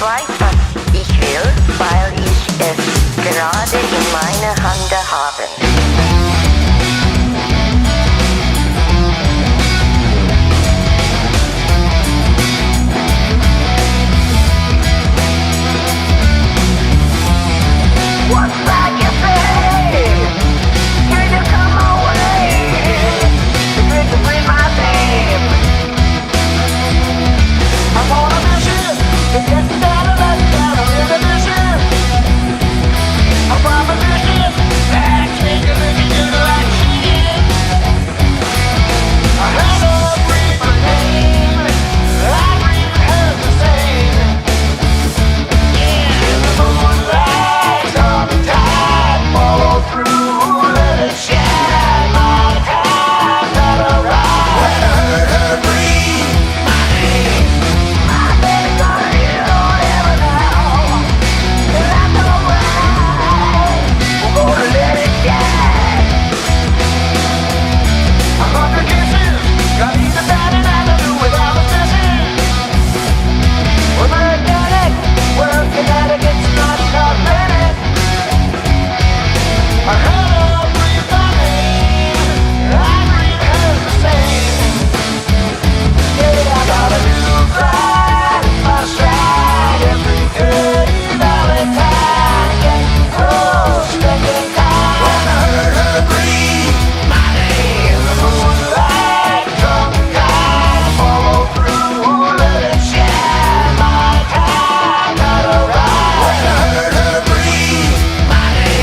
weiß, was ich will, weil ich es gerade in meiner Hand habe. What's that you say? Can you come away? The drink to breathe my name. I'm on a mission to get down in the mission. A proposition that changes if you do the right shit. I had to breathe my name. I breathe her the same. Yeah, in the moonlight, on the tide, follow through, let it shine. My time, not a ride. When I heard her breathe my name, my baby gonna hear whatever now. And that's alright, we're gonna let it shine. A hundred kisses, got even that and I to do without a sissy. We're magnetic, we're kinetic, it's not cosmetic. I heard her breathe my name, I breathe her the same. Yeah, I got a new pride, my stride, every day, Valentine, getting close, spending time. When I heard her breathe my name, the moonlight, come kind, follow through, let it shine. My time, not a ride. When I heard her breathe my name.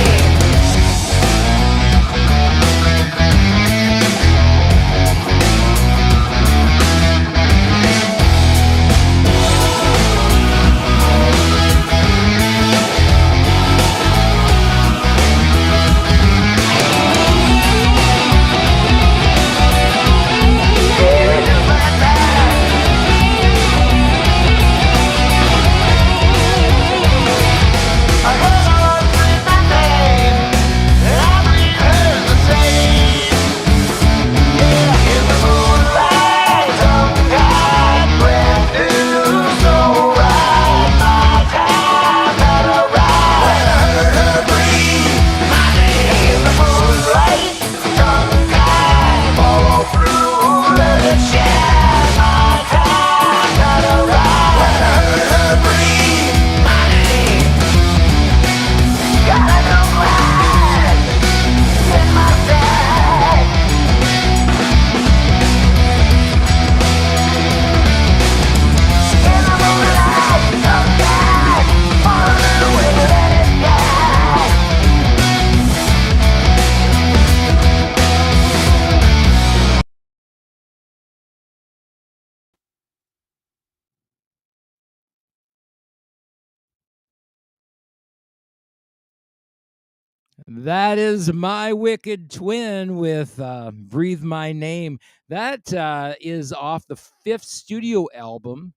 That is My Wicked Twin with Breathe My Name. That is off the 5th studio album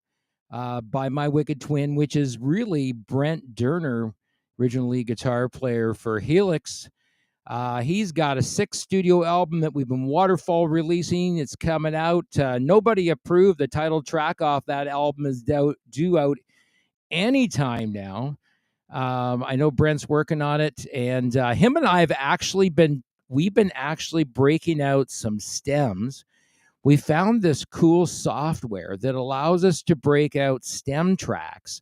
by My Wicked Twin, which is really Brent Durner, originally guitar player for Helix. He's got a 6th studio album that we've been Waterfall releasing. It's coming out. Nobody Approved, the title track off that album, is due out anytime now. I know Brent's working on it, and him and I have actually been breaking out some stems. We found this cool software that allows us to break out stem tracks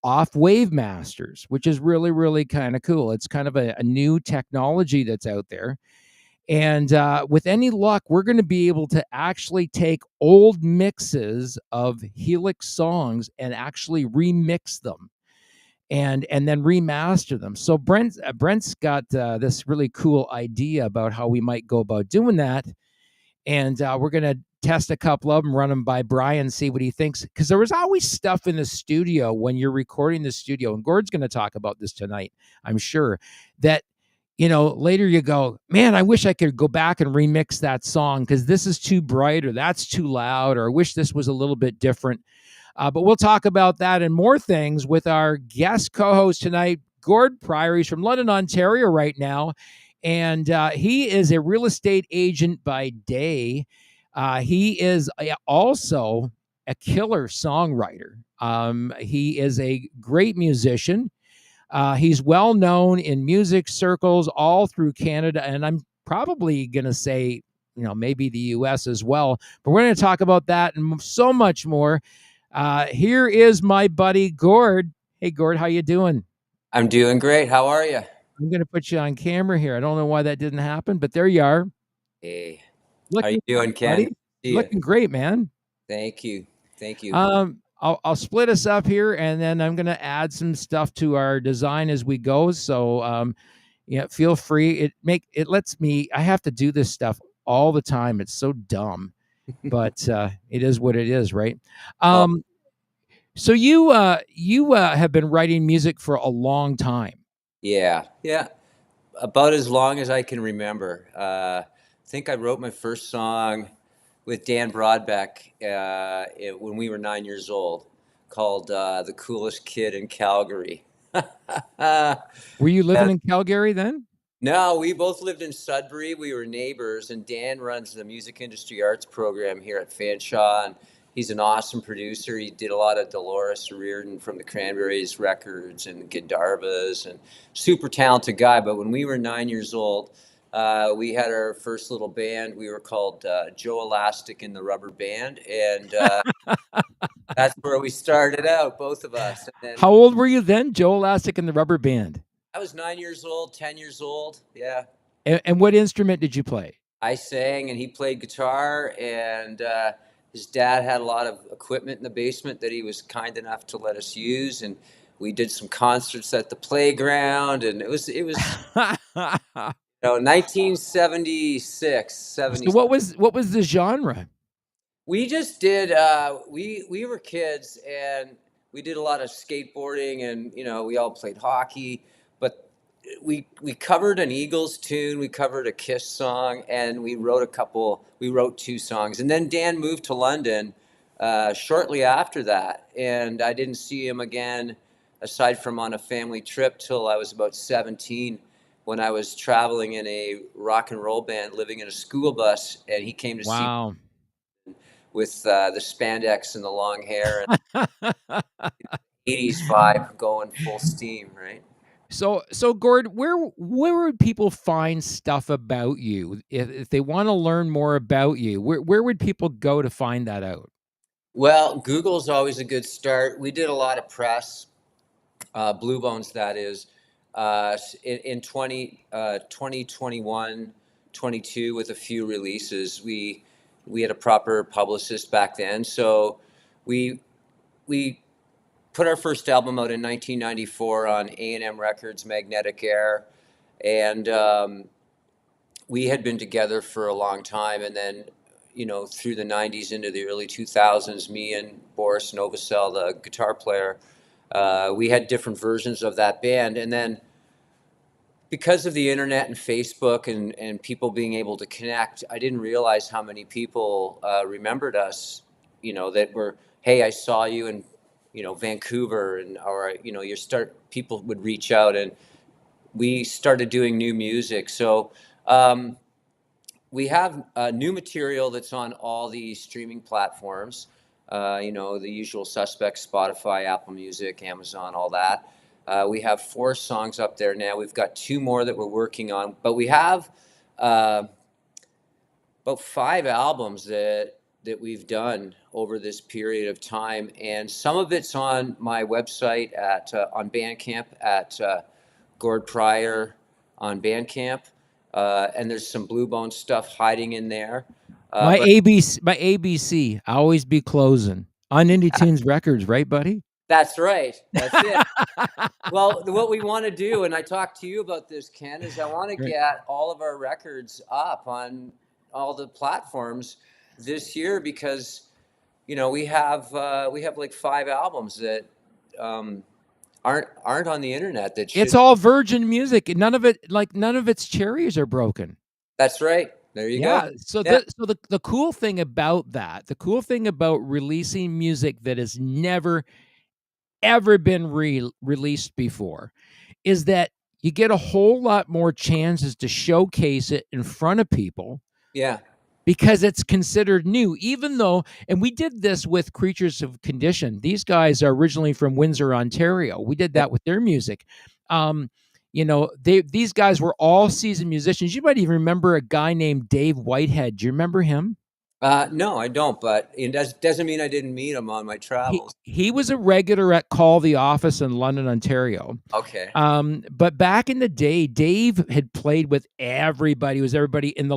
off Wave Masters, which is really, really kind of cool. It's kind of a new technology that's out there. And with any luck, we're going to be able to actually take old mixes of Helix songs and actually remix them and then remaster them. So Brent's got this really cool idea about how we might go about doing that. And we're going to test a couple of them, run them by Brian, see what he thinks. Because there was always stuff in the studio when you're recording the studio, and Gord's going to talk about this tonight, I'm sure, that, later you go, man, I wish I could go back and remix that song because this is too bright or that's too loud, or I wish this was a little bit different. But we'll talk about that and more things with our guest co-host tonight, Gord Prior. He's from London, Ontario right now. And he is a real estate agent by day. He is also a killer songwriter. He is a great musician. He's well known in music circles all through Canada, and I'm probably going to say, maybe the US as well. But we're going to talk about that and so much more. Here is my buddy Gord. Hey, Gord, how you doing? I'm doing great. How are you? I'm going to put you on camera here. I don't know why that didn't happen, but there you are. Hey, how you Looking, doing, Ken? buddy. Good to see you. Looking great, man. Thank you. Thank you. I'll split us up here, and then I'm going to add some stuff to our design as we go. So, feel free. It lets me. I have to do this stuff all the time. It's so dumb, but it is what it is, right? Well, So you have been writing music for a long time. yeah. About as long as I can remember. I think I wrote my first song with Dan Broadbeck when we were 9 years old, called "The Coolest Kid in Calgary." Were you living in Calgary then? No, we both lived in Sudbury. We were neighbors, and Dan runs the music industry arts program here at Fanshawe, and he's an awesome producer. He did a lot of Dolores O'Riordan from the Cranberries records and Gandharvas, and super talented guy. But when we were 9 years old, we had our first little band. We were called Joe Elastic and the Rubber Band, and that's where we started out, both of us. And then How old were you then, Joe Elastic and the Rubber Band? I was 9 years old, 10 years old. Yeah. And what instrument did you play? I sang and he played guitar, and his dad had a lot of equipment in the basement that he was kind enough to let us use, and we did some concerts at the playground, and it was 1976, So 70. what was the genre? We just did we were kids, and we did a lot of skateboarding, and we all played hockey, but we covered an Eagles tune, we covered a Kiss song, and we wrote two songs. And then Dan moved to London shortly after that, and I didn't see him again aside from on a family trip till I was about 17, when I was traveling in a rock and roll band, living in a school bus, and he came to see Wow. with the spandex and the long hair and 80s vibe going full steam, right? So Gord, where would people find stuff about you if they want to learn more about you? Where would people go to find that out? Well, Google's always a good start. We did a lot of press, Blue Bones, that is, in 2021, 22, with a few releases. We had a proper publicist back then, so we we put our first album out in 1994 on A&M Records, Magnetic Air, and we had been together for a long time. And then, through the 90s into the early 2000s, me and Boris Novosel, the guitar player, we had different versions of that band. And then, because of the internet and Facebook and people being able to connect, I didn't realize how many people remembered us, that were, hey, I saw you in, Vancouver, people would reach out, and we started doing new music. So we have new material that's on all the streaming platforms, the usual suspects: Spotify, Apple Music, Amazon, all that. We have 4 songs up there now. We've got 2 more that we're working on, but we have about 5 albums that we've done over this period of time, and some of it's on my website on Bandcamp at Gord Prior on Bandcamp, and there's some Blue Bone stuff hiding in there. My But ABC, I always be closing on Indie Tunes Records, right, buddy? that's right. That's it. Well, what we want to do, and I talked to you about this, Ken, is I want to Right. get all of our records up on all the platforms this year, because we have like 5 albums that aren't on the internet that It's should. all virgin music, and none of its cherries are broken. That's right. There you go. Yeah. So Yeah, the cool thing about that, the cool thing about releasing music that has never ever been released before, is that you get a whole lot more chances to showcase it in front of people. yeah, because it's considered new, even though, and we did this with Creatures of Condition. These guys are originally from Windsor, Ontario. We did that with their music. Um, these guys were all seasoned musicians. You might even remember a guy named Dave Whitehead. Do you remember him? No, I don't, but it doesn't mean I didn't meet him on my He travels. he was a regular at Call the Office in London, Ontario. Okay. But back in the day, Dave had played with everybody. It was everybody in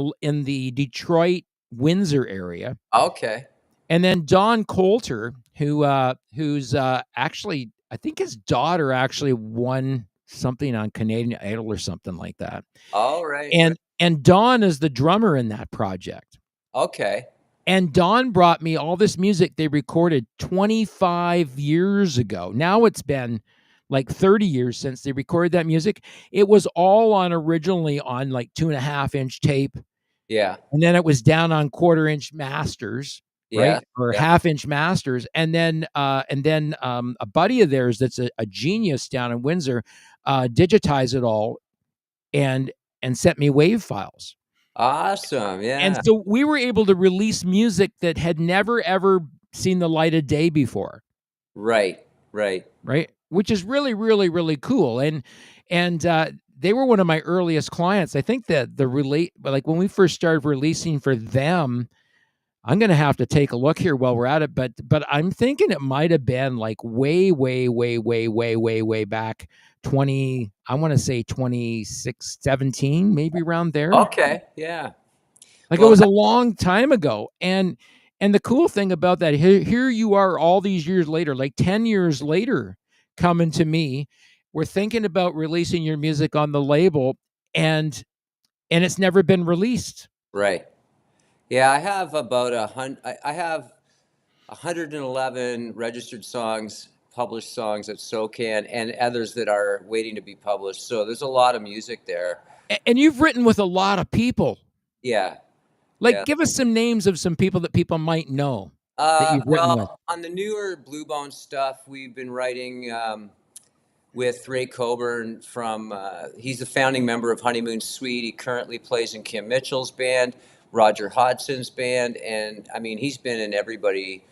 the Detroit, Windsor area. Okay. And then Don Coulter, who's actually, I think his daughter actually won something on Canadian Idol or something like that. All right. And Don is the drummer in that project. Okay. And Don brought me all this music they recorded 25 years ago. Now it's been like 30 years since they recorded that music. It was all originally on like 2.5-inch tape. Yeah. And then it was down on 1/4-inch masters, right? Yeah. Or Yeah. 1/2-inch masters. And then a buddy of theirs that's a genius down in Windsor digitized it all and sent me wave files. Awesome. And Yeah. so we were able to release music that had never ever seen the light of day before. Right. Right. Right. Which is really, really, really cool. And they were one of my earliest clients. I think that like when we first started releasing for them, I'm going to have to take a look here while we're at it, but I'm thinking it might have been like way, way, way, way, way, way, way back 20, I want to say 26, 17, maybe around there. Okay. Yeah. Like Well, it was a long time ago. And the cool thing about that, here you are all these years later, like 10 years later, coming to me. We're thinking about releasing your music on the label, and it's never been released. right. Yeah, I have about I have 111 registered songs, published songs at SOCAN, and others that are waiting to be published. So there's a lot of music there. And you've written with a lot of people. Yeah. Like, Yeah. give us some names of some people that people might know that you've written with. Well, on the newer Bluebone stuff, we've been writing with Ray Coburn from, he's the founding member of Honeymoon Suite. He currently plays in Kim Mitchell's band, Roger Hodgson's band, and I mean, he's been in everybody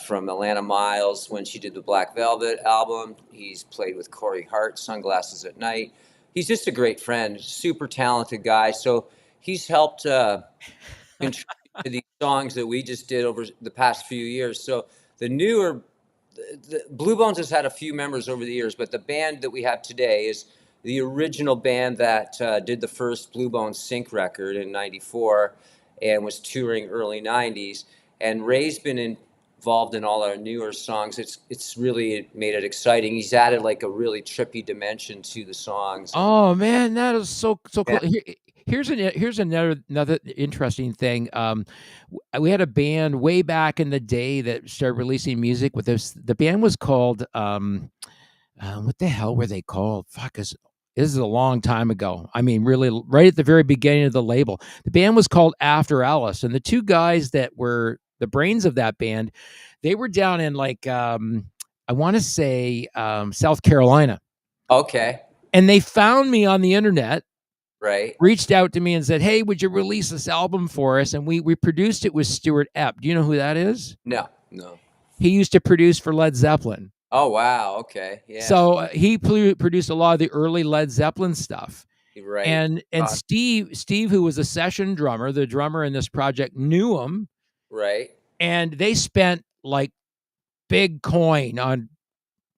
from Atlanta Miles when she did the Black Velvet album. He's played with Corey Hart, Sunglasses at Night. He's just a great friend, super talented guy. So he's helped contribute to these songs that we just did over the past few years. So the newer Blue Bones has had a few members over the years, but the band that we have today is the original band that did the first Blue Bones sync record in '94 and was touring early '90s. And Ray's been involved in all our newer songs. It's really made it exciting. He's added like a really trippy dimension to the songs. Oh man, that is so cool. Yeah. Here's another interesting thing. We had a band way back in the day that started releasing music with us. The band was called what the hell were they called? This is a long time ago. I mean, really, right at the very beginning of the label. The band was called After Alice, and the two guys that were the brains of that band, they were down in like I want to say South Carolina. Okay. And they found me on the internet, Right. reached out to me and said, "Hey, would you release this album for us?" And we produced it with Stuart Epp. Do you know who that is? No. He used to produce for Led Zeppelin. Oh, wow. Okay. Yeah. So he produced a lot of the early Led Zeppelin stuff. Right. And Steve, who was a session drummer, the drummer in this project, knew him. Right. And they spent like big coin on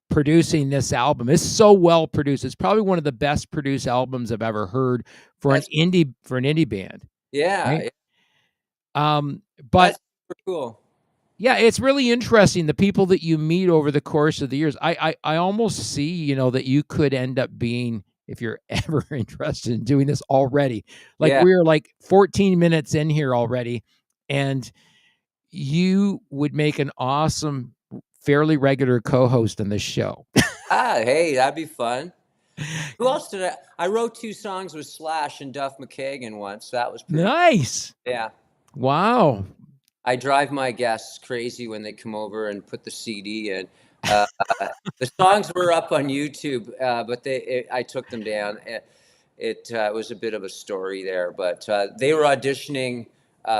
producing this album. It's so well produced. It's probably one of the best produced albums I've ever heard for an indie band. Yeah. Right? But That's super cool. yeah, it's really interesting the people that you meet over the course of the years. I almost see, that you could end up being, if you're ever interested in doing this already. Like we're like 14 minutes in here already, and you would make an awesome, fairly regular co-host on this show. Hey, that'd be fun. Who else did I wrote 2 songs with Slash and Duff McKagan once. That was pretty Nice. Yeah. Wow. I drive my guests crazy when they come over and put the CD in. The songs were up on YouTube, but I took them down. It was a bit of a story there, but they were auditioning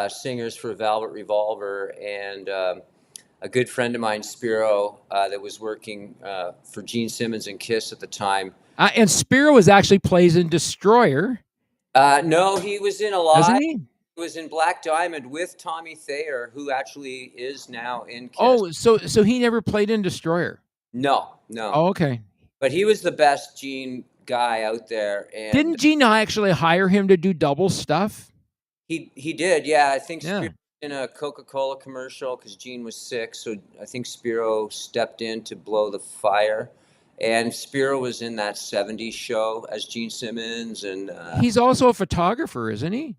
singers for Velvet Revolver, and a good friend of mine, Spiro, that was working for Gene Simmons and Kiss at the time. And Spiro actually plays in Destroyer, No, he was in doesn't Alive. he? He was in Black Diamond with Tommy Thayer, who actually is now in Kiss. Oh, so he never played in Destroyer. No. Oh, okay. But he was the best Gene guy out there, and Didn't Gene actually hire him to do double stuff? he did. Yeah, I think Yeah. Spiro in a Coca-Cola commercial because Gene was sick, so I think Spiro stepped in to blow the fire. And Spiro was in that '70s show as Gene Simmons, and He's also a photographer, isn't he?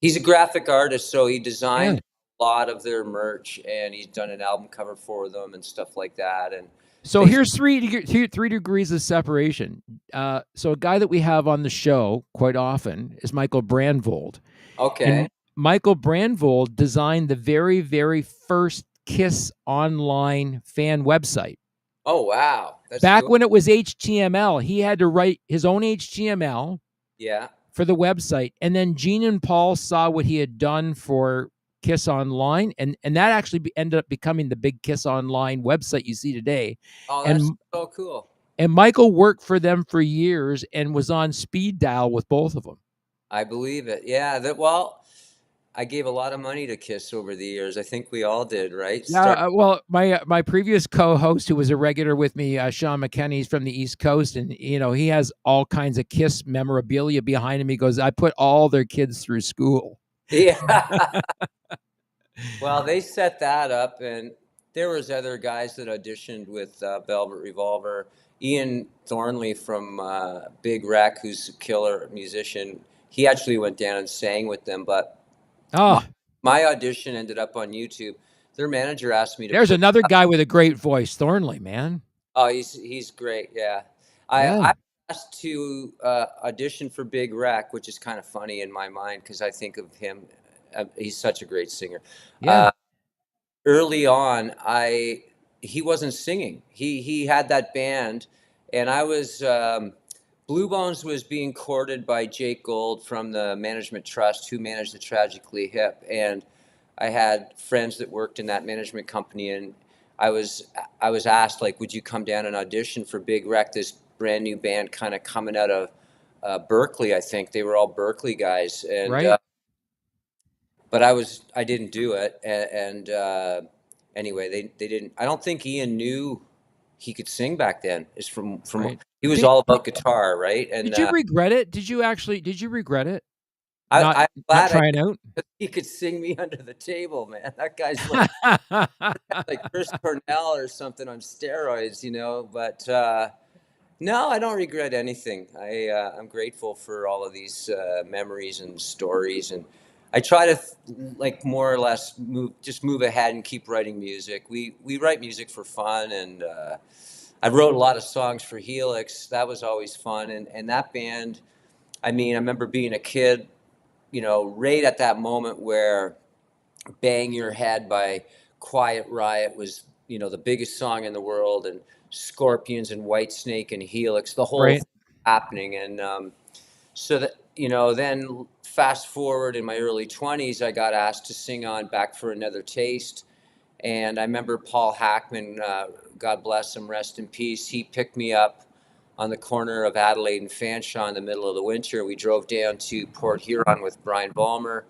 he's a graphic artist, so he designed Yeah. a lot of their merch, and he's done an album cover for them and stuff like that. And So they- here's three degrees of separation. So a guy that we have on the show quite often is Michael Brandvold. okay, And Michael Brandvold designed the very, very first Kiss online fan website. oh wow, that's Back cool. when it was HTML, he had to write his own HTML Yeah. for the website. And then Gene and Paul saw what he had done for Kiss Online, and that actually ended up becoming the big Kiss Online website you see today. Oh, And- that's so cool. And Michael worked for them for years and was on speed dial with both of them. I believe it. Yeah. Well, I gave a lot of money to Kiss over the years. I think we all did, right? Yeah, well, my previous co-host, who was a regular with me, Sean McKenney's from the East Coast, and he has all kinds of Kiss memorabilia behind him. He goes, "I put all their kids through school." Yeah. Well, they set that up, and there was other guys that auditioned with Velvet Revolver. Ian Thornley from Big Wreck, who's a killer musician, he actually went down and sang with them. But Oh, my audition ended up on YouTube. Their manager asked me to. there's another guy with a great voice, Thornley, man. Oh, he's great. Yeah, Yeah. I asked to audition for Big Wreck, which is kind of funny in my mind because I think of him. He's such a great singer. Yeah. Early on, he wasn't singing. He had that band, and I was Blue Bones was being courted by Jake Gold from the Management Trust, who managed the Tragically Hip, and I had friends that worked in that management company, and I was asked, like, would you come down and audition for Big Wreck, this brand new band kind of coming out of Berkeley. I think they were all Berkeley guys, and Right. but I didn't do it, and anyway, they didn't. I don't think Ian knew he could sing back then. Is from Right. he was Did- all about guitar, right? And Did you regret it? Did you regret it? I'm Not glad trying out? he could sing me under the table, man. That guy's like, like Chris Cornell or something on steroids, But no, I don't regret anything. I'm grateful for all of these memories and stories, and I try to like more or less move ahead and keep writing music. We write music for fun, and I wrote a lot of songs for Helix. That was always fun, and that band. I mean, I remember being a kid, right at that moment where "Bang Your Head" by Quiet Riot was, the biggest song in the world, and Scorpions and Whitesnake and Helix, the whole Right. thing happening. And so that, then fast forward in my early 20s, I got asked to sing on Back for Another Taste. And I remember Paul Hackman, God bless him, rest in peace, he picked me up on the corner of Adelaide and Fanshawe in the middle of the winter. We drove down to Port Huron with Brian Ballmer,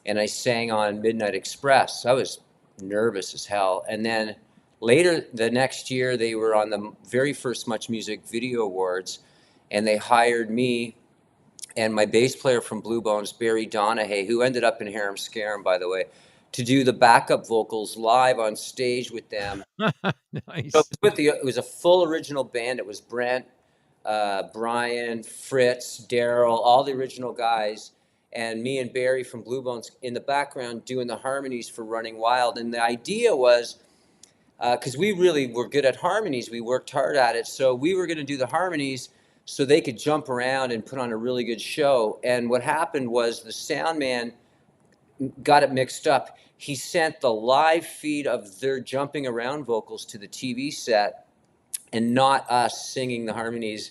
and I sang on Midnight Express. I was nervous as hell. And then later the next year, they were on the very first Much Music Video Awards, and they hired me and my bass player from Blue Bones, Barry Donahue, who ended up in Harem Scarum, by the way, to do the backup vocals live on stage with them. Nice. So it was a full original band. It was Brent, Brian, Fritz, Daryl, all the original guys, and me and Barry from Blue Bones in the background doing the harmonies for Running Wild. And the idea was, because we really were good at harmonies, we worked hard at it, so we were going to do the harmonies so they could jump around and put on a really good show. And what happened was the sound man got it mixed up. He sent the live feed of their jumping around vocals to the TV set and not us singing the harmonies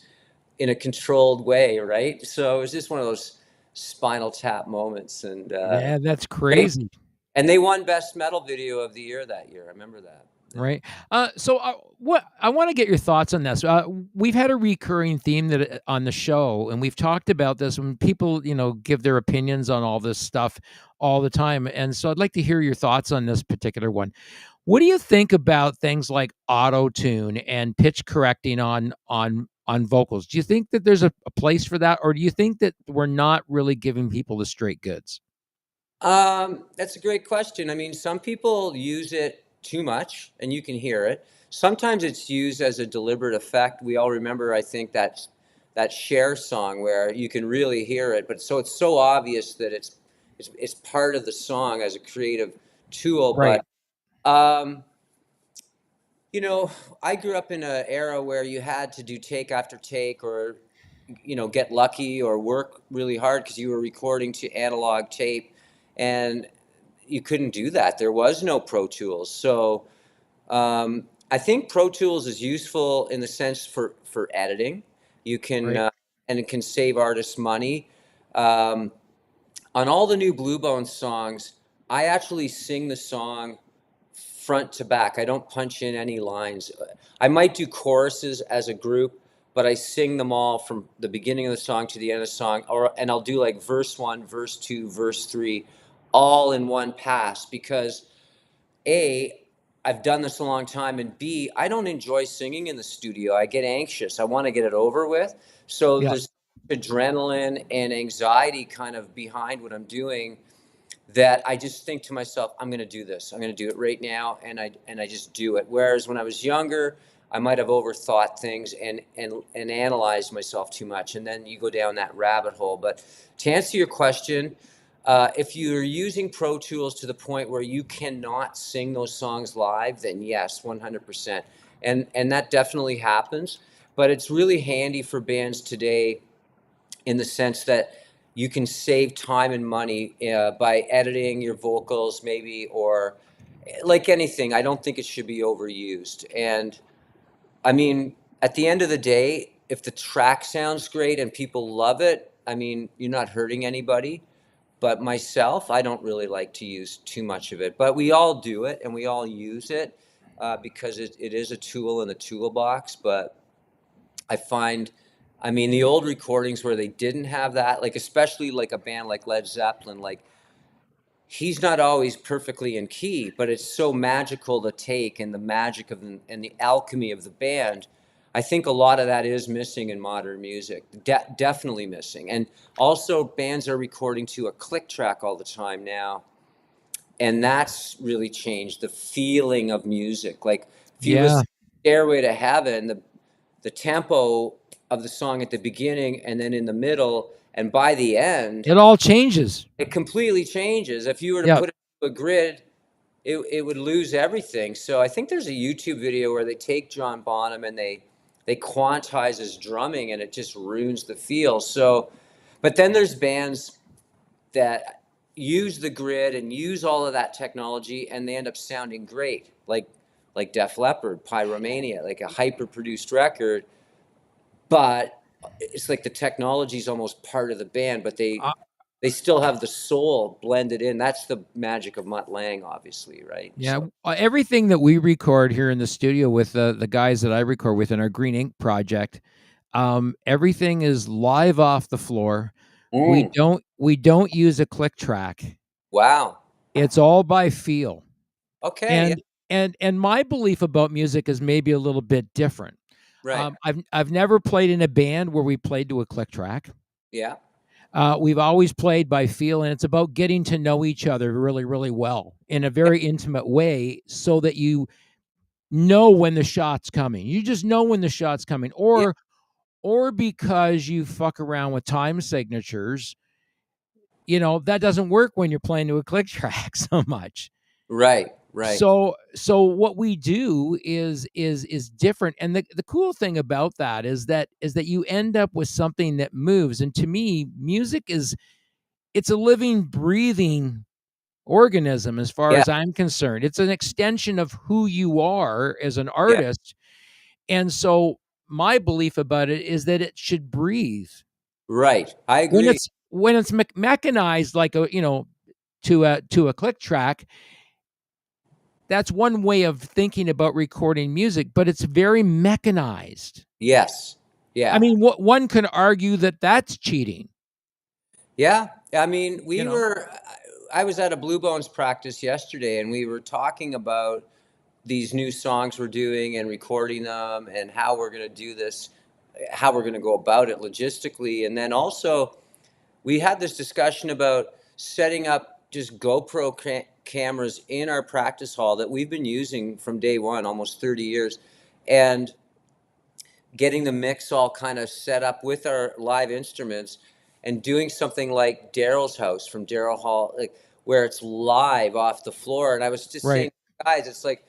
in a controlled way, right? So it was just one of those Spinal Tap moments, and Yeah, that's great. crazy. And they won Best Metal Video of the Year that year. I remember that. Yeah. Right. What I want to get your thoughts on this. We've had a recurring theme that on the show, and we've talked about this when people, give their opinions on all this stuff all the time. And so I'd like to hear your thoughts on this particular one. What do you think about things like auto tune and pitch correcting on vocals? Do you think that there's a place for that, or do you think that we're not really giving people the straight goods? That's a great question. I mean, some people use it too much, and you can hear it. Sometimes it's used as a deliberate effect. We all remember, I think, that Cher song where you can really hear it, but so it's so obvious that it's part of the song as a creative tool. Right. But um, you know, I grew up in an era where you had to do take after take, or get lucky or work really hard because you were recording to analog tape, and you couldn't do that. There was no Pro Tools. So I think Pro Tools is useful in the sense for editing. You can Right. and it can save artists money. Um, on all the new Bluebone songs, I actually sing the song front to back. I don't punch in any lines. I might do choruses as a group, but I sing them all from the beginning of the song to the end of the song, and I'll do like verse 1, verse 2, verse 3, all in one pass, because A, I've done this a long time, and B, I don't enjoy singing in the studio. I get anxious. I want to get it over with. So Yeah. there's adrenaline and anxiety kind of behind what I'm doing, that I just think to myself, I'm going to do this. I'm going to do it right now, and I just do it. Whereas when I was younger, I might have overthought things and analyzed myself too much, and then you go down that rabbit hole. But to answer your question, if you're using Pro Tools to the point where you cannot sing those songs live, then yes, 100%, and that definitely happens. But it's really handy for bands today in the sense that you can save time and money by editing your vocals, maybe, or like anything. I don't think it should be overused. And I mean, at the end of the day, if the track sounds great and people love it, I mean, you're not hurting anybody. But myself, I don't really like to use too much of it. But we all do it, and we all use it because it is a tool in the toolbox. But I find, I mean, the old recordings where they didn't have that, like especially like a band like Led Zeppelin, like he's not always perfectly in key, but it's so magical to take, and the magic of and the alchemy of the band. I think a lot of that is missing in modern music, definitely missing. And also, bands are recording to a click track all the time now, and that's really changed the feeling of music. Like if you Yeah. listen to Stairway to Heaven, the tempo of the song at the beginning and then in the middle and by the end, It all changes. it completely changes. If you were to Yeah. put it into a grid, it would lose everything. So I think there's a YouTube video where they take John Bonham and they quantize his drumming, and it just ruins the feel. So, but then there's bands that use the grid and use all of that technology, and they end up sounding great, like Def Leppard, Pyromania, like a hyper produced record, but it's like the technology is almost part of the band, but Uh, they still have the soul blended in. That's the magic of Mutt Lange, obviously, right? yeah. So Everything that we record here in the studio with the guys that I record with in our Green Ink project, everything is live off the floor. mm, We don't use a click track. wow. It's all by feel. Okay, yeah, And my belief about music is maybe a little bit different. right, I've never played in a band where we played to a click track. yeah, We've always played by feel, and it's about getting to know each other really, really well in a yeah, very intimate way, so that you know when the shot's coming. You just know when the shot's coming, yeah, or because you fuck around with time signatures, that doesn't work when you're playing to a click track so much. right, right, So what we do is different, and the cool thing about that is that you end up with something that moves. And to me, music it's a living, breathing organism as far yeah, as I'm concerned. It's an extension of who you are as an yeah, artist. And so my belief about it is that it should breathe. right. I When agree. it's when it's mechanized, like to a click track, that's one way of thinking about recording music, but it's very mechanized. Yes. Yeah. I mean, one could argue that that's cheating. Yeah. I mean, You know, I was at a Blue Bones practice yesterday, and we were talking about these new songs we're doing and recording them and how we're going to do this, how we're going to go about it logistically. And then also, we had this discussion about setting up just GoPro cameras in our practice hall that we've been using from day one, almost 30 years, and getting the mix all kind of set up with our live instruments and doing something like Daryl's house from Daryl Hall, like where it's live off the floor. And I was just saying, right? guys, it's like,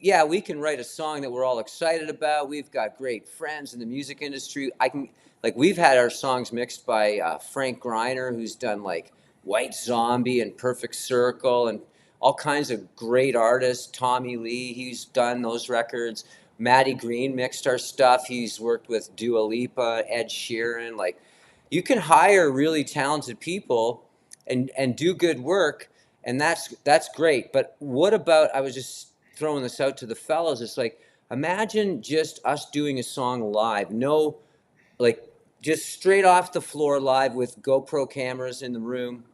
yeah, we can write a song that we're all excited about. We've got great friends in the music industry. We've had our songs mixed by Frank Greiner, who's done like White Zombie and Perfect Circle and all kinds of great artists. Tommy Lee, he's done those records. Matty Green mixed our stuff. He's worked with Dua Lipa, Ed Sheeran. Like, you can hire really talented people and do good work, and that's great. But what about, I was just throwing this out to the fellows, it's like, imagine just us doing a song live, no, like, just straight off the floor live with GoPro cameras in the room,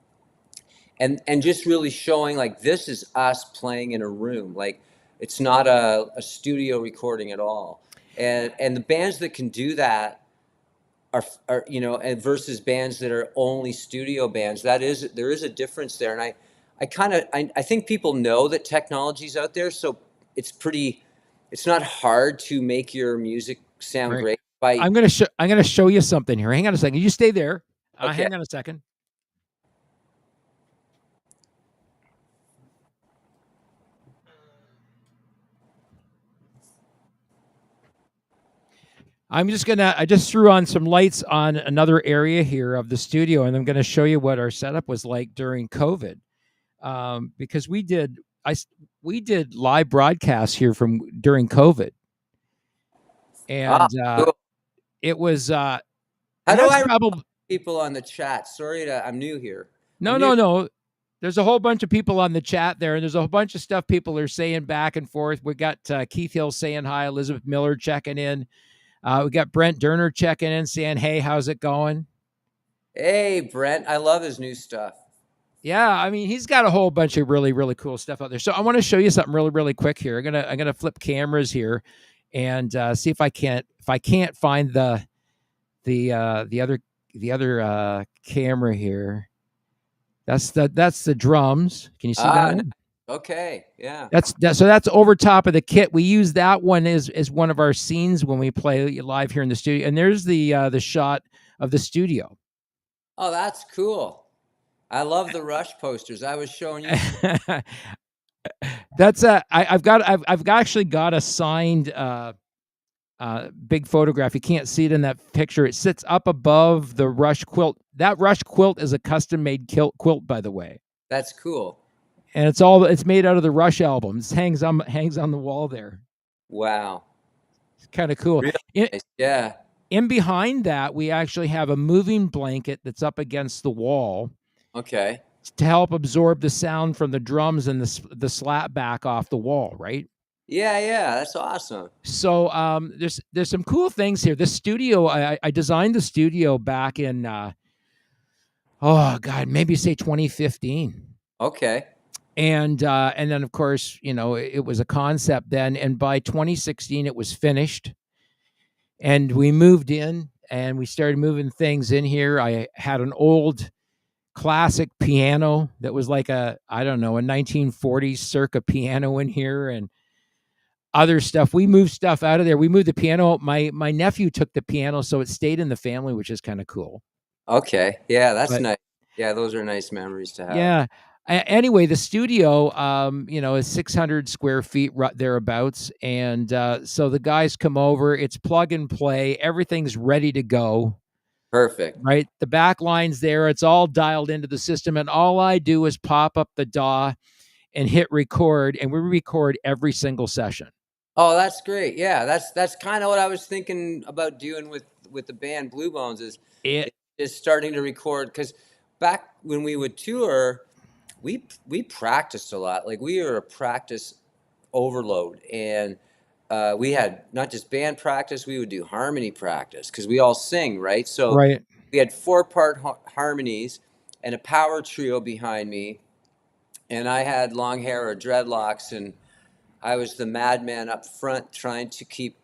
and just really showing like this is us playing in a room, like it's not a studio recording at all. And the bands that can do that are and versus bands that are only studio bands, there is a difference there. And I think people know that technology's out there, so it's not hard to make your music sound Right. great by. I'm gonna show you something here. Hang on a second. You stay there. Okay. Hang on a second. I just threw on some lights on another area here of the studio, and I'm going to show you what our setup was like during COVID. Because we did live broadcasts here from during COVID, and Cool. it was How and do that's I probably people on the chat? Sorry, I'm new here. no, I'm new. no, no. There's a whole bunch of people on the chat there, and there's a whole bunch of stuff people are saying back and forth. We got Keith Hill saying hi, Elizabeth Miller checking in. We got Brent Durner checking in, saying, "Hey, how's it going?" Hey, Brent, I love his new stuff. Yeah, I mean, he's got a whole bunch of really, really cool stuff out there. So I want to show you something really, really quick here. I'm gonna flip cameras here and see if I can't find the other camera here. That's the drums. Can you see that one? Okay, yeah. So that's over top of the kit. We use that one as one of our scenes when we play live here in the studio. And there's the shot of the studio. Oh, that's cool. I love the Rush posters. I was showing you. That's I've actually got a signed big photograph. You can't see it in that picture. It sits up above the Rush quilt. That Rush quilt is a custom made quilt, by the way. That's cool. And it's made out of the Rush albums. Hangs on the wall there. Wow. It's kind of cool. Really nice. Yeah. In behind that, we actually have a moving blanket that's up against the wall. Okay. To help absorb the sound from the drums and the slap back off the wall, right? Yeah, that's awesome. So there's some cool things here. This studio, I designed the studio back in maybe say 2015. Okay. And then of course, it was a concept then, and by 2016 it was finished. And we moved in and we started moving things in here. I had an old classic piano that was like a 1940s circa piano in here, and other stuff. We moved stuff out of there. We moved the piano. My nephew took the piano, so it stayed in the family, which is kind of cool. Okay. Yeah, that's But nice. Yeah, those are nice memories to have. yeah. Anyway, the studio, is 600 square feet thereabouts, and so the guys come over. It's plug and play. Everything's ready to go. Perfect. Right, the back line's there. It's all dialed into the system, and all I do is pop up the DAW and hit record, and we record every single session. Oh, that's great. Yeah, that's kind of what I was thinking about doing with the band Blue Bones. Is is starting to record, because back when we would tour, we practiced a lot. Like, we were a practice overload, and we had not just band practice, we would do harmony practice because we all sing, right? So Right. we had 4-part harmonies and a power trio behind me, and I had long hair or dreadlocks, and I was the madman up front trying to keep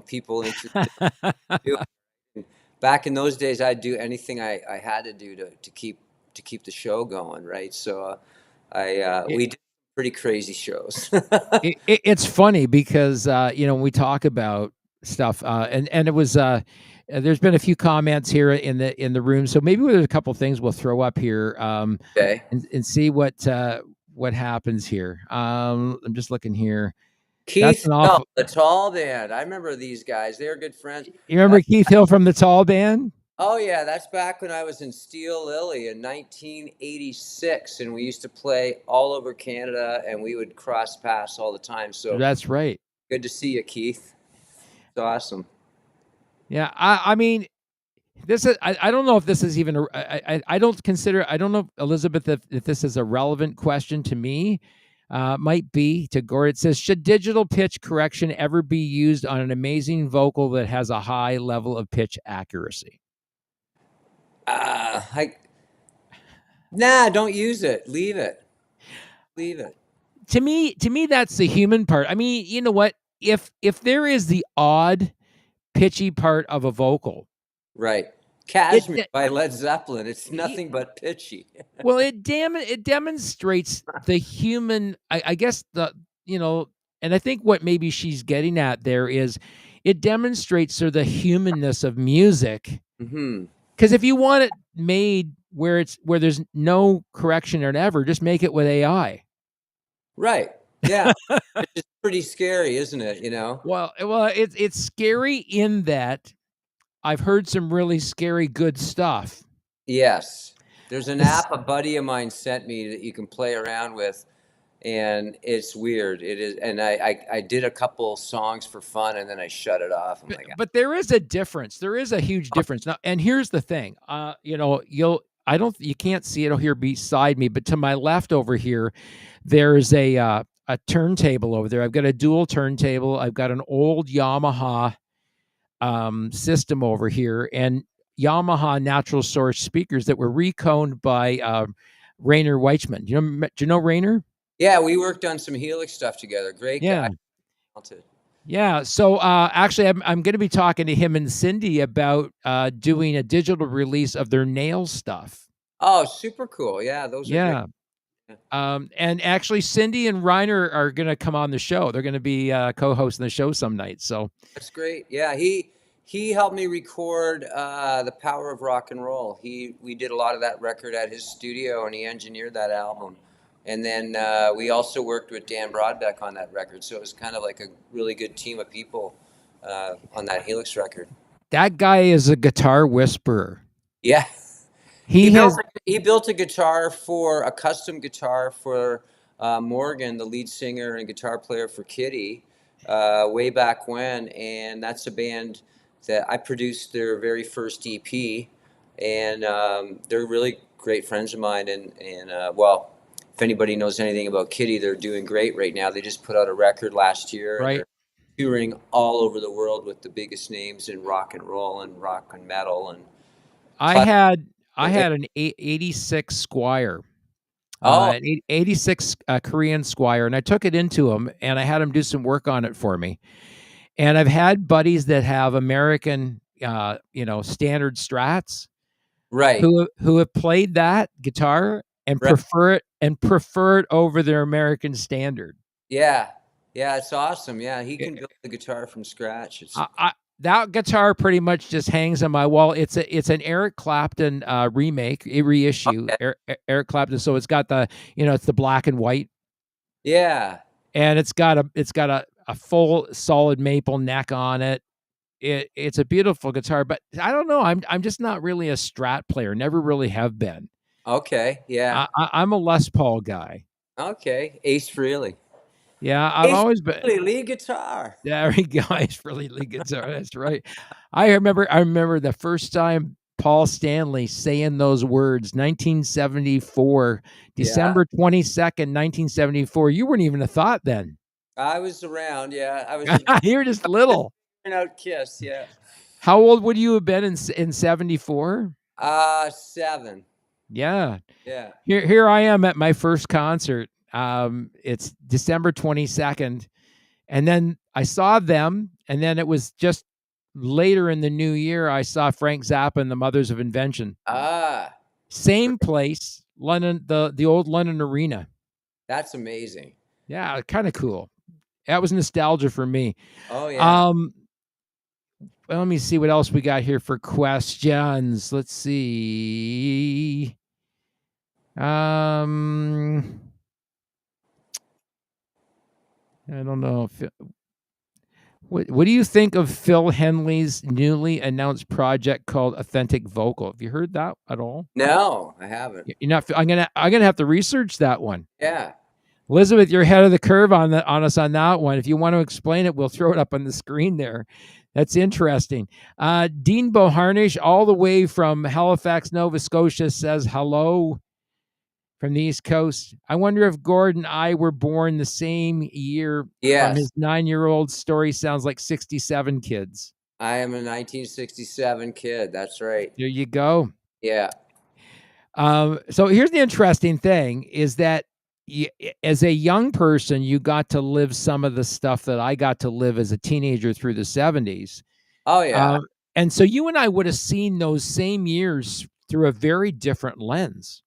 people interested. Back in those days, I'd do anything I had to do to keep the show going, right? So It, we did pretty crazy shows. it's funny because when we talk about stuff, and it was there's been a few comments here in the room, so maybe there's a couple things we'll throw up here, Okay. and see what happens here. I'm just looking here. That's Keith an Hill, awful. the Tall Band. I remember these guys. They were good friends. You remember That's Keith Hill from the Tall Band? Oh yeah, that's back when I was in Steel Lily in 1986, and we used to play all over Canada, and we would cross paths all the time. So That's right. good to see you, Keith. It's awesome. Yeah, I mean, this is I don't know if this is even I don't consider, I don't know, Elizabeth, if this is a relevant question to me. Might be to Gord. It says, should digital pitch correction ever be used on an amazing vocal that has a high level of pitch accuracy? Nah, don't use it. Leave it. Leave it. To me, that's the human part. I mean, you know what? If there is the odd pitchy part of a vocal, Right. it Cashmere by Led Zeppelin. It's nothing but pitchy. well, it demonstrates the human. I guess and I think what maybe she's getting at there is, it demonstrates the humanness of music. Hmm. Because if you want it made where there's no correction or ever, just make it with AI. Right. Yeah. It's just pretty scary, isn't it? You know? Well, it's scary in that I've heard some really scary good stuff. Yes. There's an app a buddy of mine sent me that you can play around with, and it's weird. It is, and I did a couple songs for fun, and then I shut it off. I'm like, But there is a difference. There is a huge difference. Now, and here's the thing. You can't see it here beside me, but to my left over here, there's a turntable over there. I've got a dual turntable. I've got an old Yamaha system over here, and Yamaha natural source speakers that were reconed by Rainer Weichman. Do you know Rainer? yeah, we worked on some Helix stuff together. Great guy. Yeah. Talented. Yeah. So actually, I'm going to be talking to him and Cindy about doing a digital release of their nail stuff. Oh, super cool. Yeah, those are Yeah. great. And actually, Cindy and Reiner are going to come on the show. They're going to be co-hosting the show some night. So That's great. Yeah, he helped me record The Power of Rock and Roll. We did a lot of that record at his studio, and he engineered that album. And then we also worked with Dan Broadbeck on that record. So it was kind of like a really good team of people on that Helix record. that guy is a guitar whisperer. Yeah. He built a guitar a custom guitar for Morgan, the lead singer and guitar player for Kitty, way back when. And that's a band that I produced their very first EP. And they're really great friends of mine. And well, if anybody knows anything about Kitty, they're doing great right now. They just put out a record last year. And right. they're touring all over the world with the biggest names in rock and roll and rock and metal. And I had an 86 Squire. An 86 Korean Squire, and I took it into him, and I had him do some work on it for me. And I've had buddies that have American, standard Strats, right. who have played that guitar and Right. prefer it over their American standard. Yeah, it's awesome. Yeah, he can build the guitar from scratch. It's That guitar pretty much just hangs on my wall. It's an Eric Clapton remake, a reissue. Okay. Eric Clapton. So it's got it's the black and white. Yeah. And it's got a full solid maple neck on it. It's a beautiful guitar, but I don't know. I'm just not really a Strat player. Never really have been. Okay. Yeah. I'm a Les Paul guy. Okay. Ace Frehley. Yeah, I've always been. Lead guitar. There we go. Ace Frehley lead guitar. That's right. I remember the first time Paul Stanley saying those words, 1974, December 22nd, 1974. You weren't even a thought then. I was around. Yeah, I was You're just little. out Kiss. Yeah. How old would you have been in 74? 7. Yeah. Yeah. Here I am at my first concert. It's December 22nd. And then I saw them, and then it was just later in the new year, I saw Frank Zappa and the Mothers of Invention. Same place, London, the old London Arena. That's amazing. Yeah, kind of cool. That was nostalgia for me. Oh yeah. Well, let me see what else we got here for questions. Let's see. I don't know if what do you think of Phil Henley's newly announced project called Authentic Vocal? Have you heard that at all? No, I haven't. You're not. I'm gonna have to research that one. Yeah. Elizabeth, you're ahead of the curve on us on that one. If you want to explain it, we'll throw it up on the screen there. That's interesting. Dean Boharnish, all the way from Halifax, Nova Scotia, says hello from the East Coast. I wonder if Gord and I were born the same year. Yes. From his 9-year-old story sounds like 67 kids. I am a 1967 kid. That's right. There you go. Yeah. So here's the interesting thing is that as a young person, you got to live some of the stuff that I got to live as a teenager through the 70s. Oh, yeah. And so you and I would have seen those same years through a very different lens.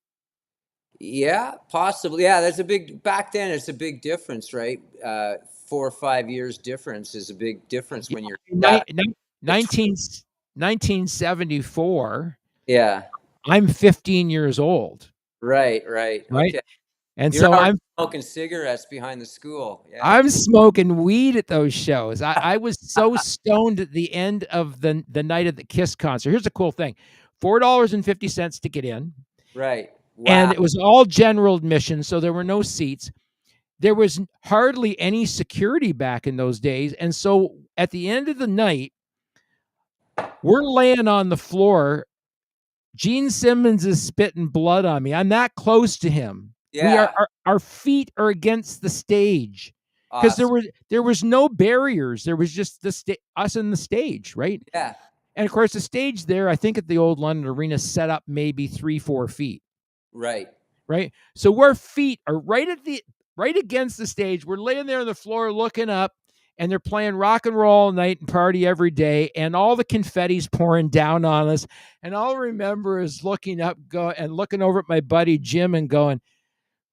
Yeah, possibly. Yeah, back then it's a big difference, right? 4 or 5 years difference is a big difference when you're 1974. Yeah. I'm 15 years old. Right. Okay. And You're so I'm smoking cigarettes behind the school. Yeah. I'm smoking weed at those shows. I was so stoned at the end of the night of the Kiss concert. Here's the cool thing. $4.50 to get in. Right. Wow. And it was all general admission, so there were no seats. There was hardly any security back in those days. And so at the end of the night, we're laying on the floor. Gene Simmons is spitting blood on me. I'm that close to him. Yeah. Our feet are against the stage because there was no barriers. There was just us and the stage, right? Yeah. And of course, the stage there, I think at the old London Arena, set up maybe 3-4 feet. Right. So our feet are right against the stage. We're laying there on the floor looking up, and they're playing rock and roll all night and party every day, and all the confetti's pouring down on us. And all I remember is looking up, looking over at my buddy Jim and going,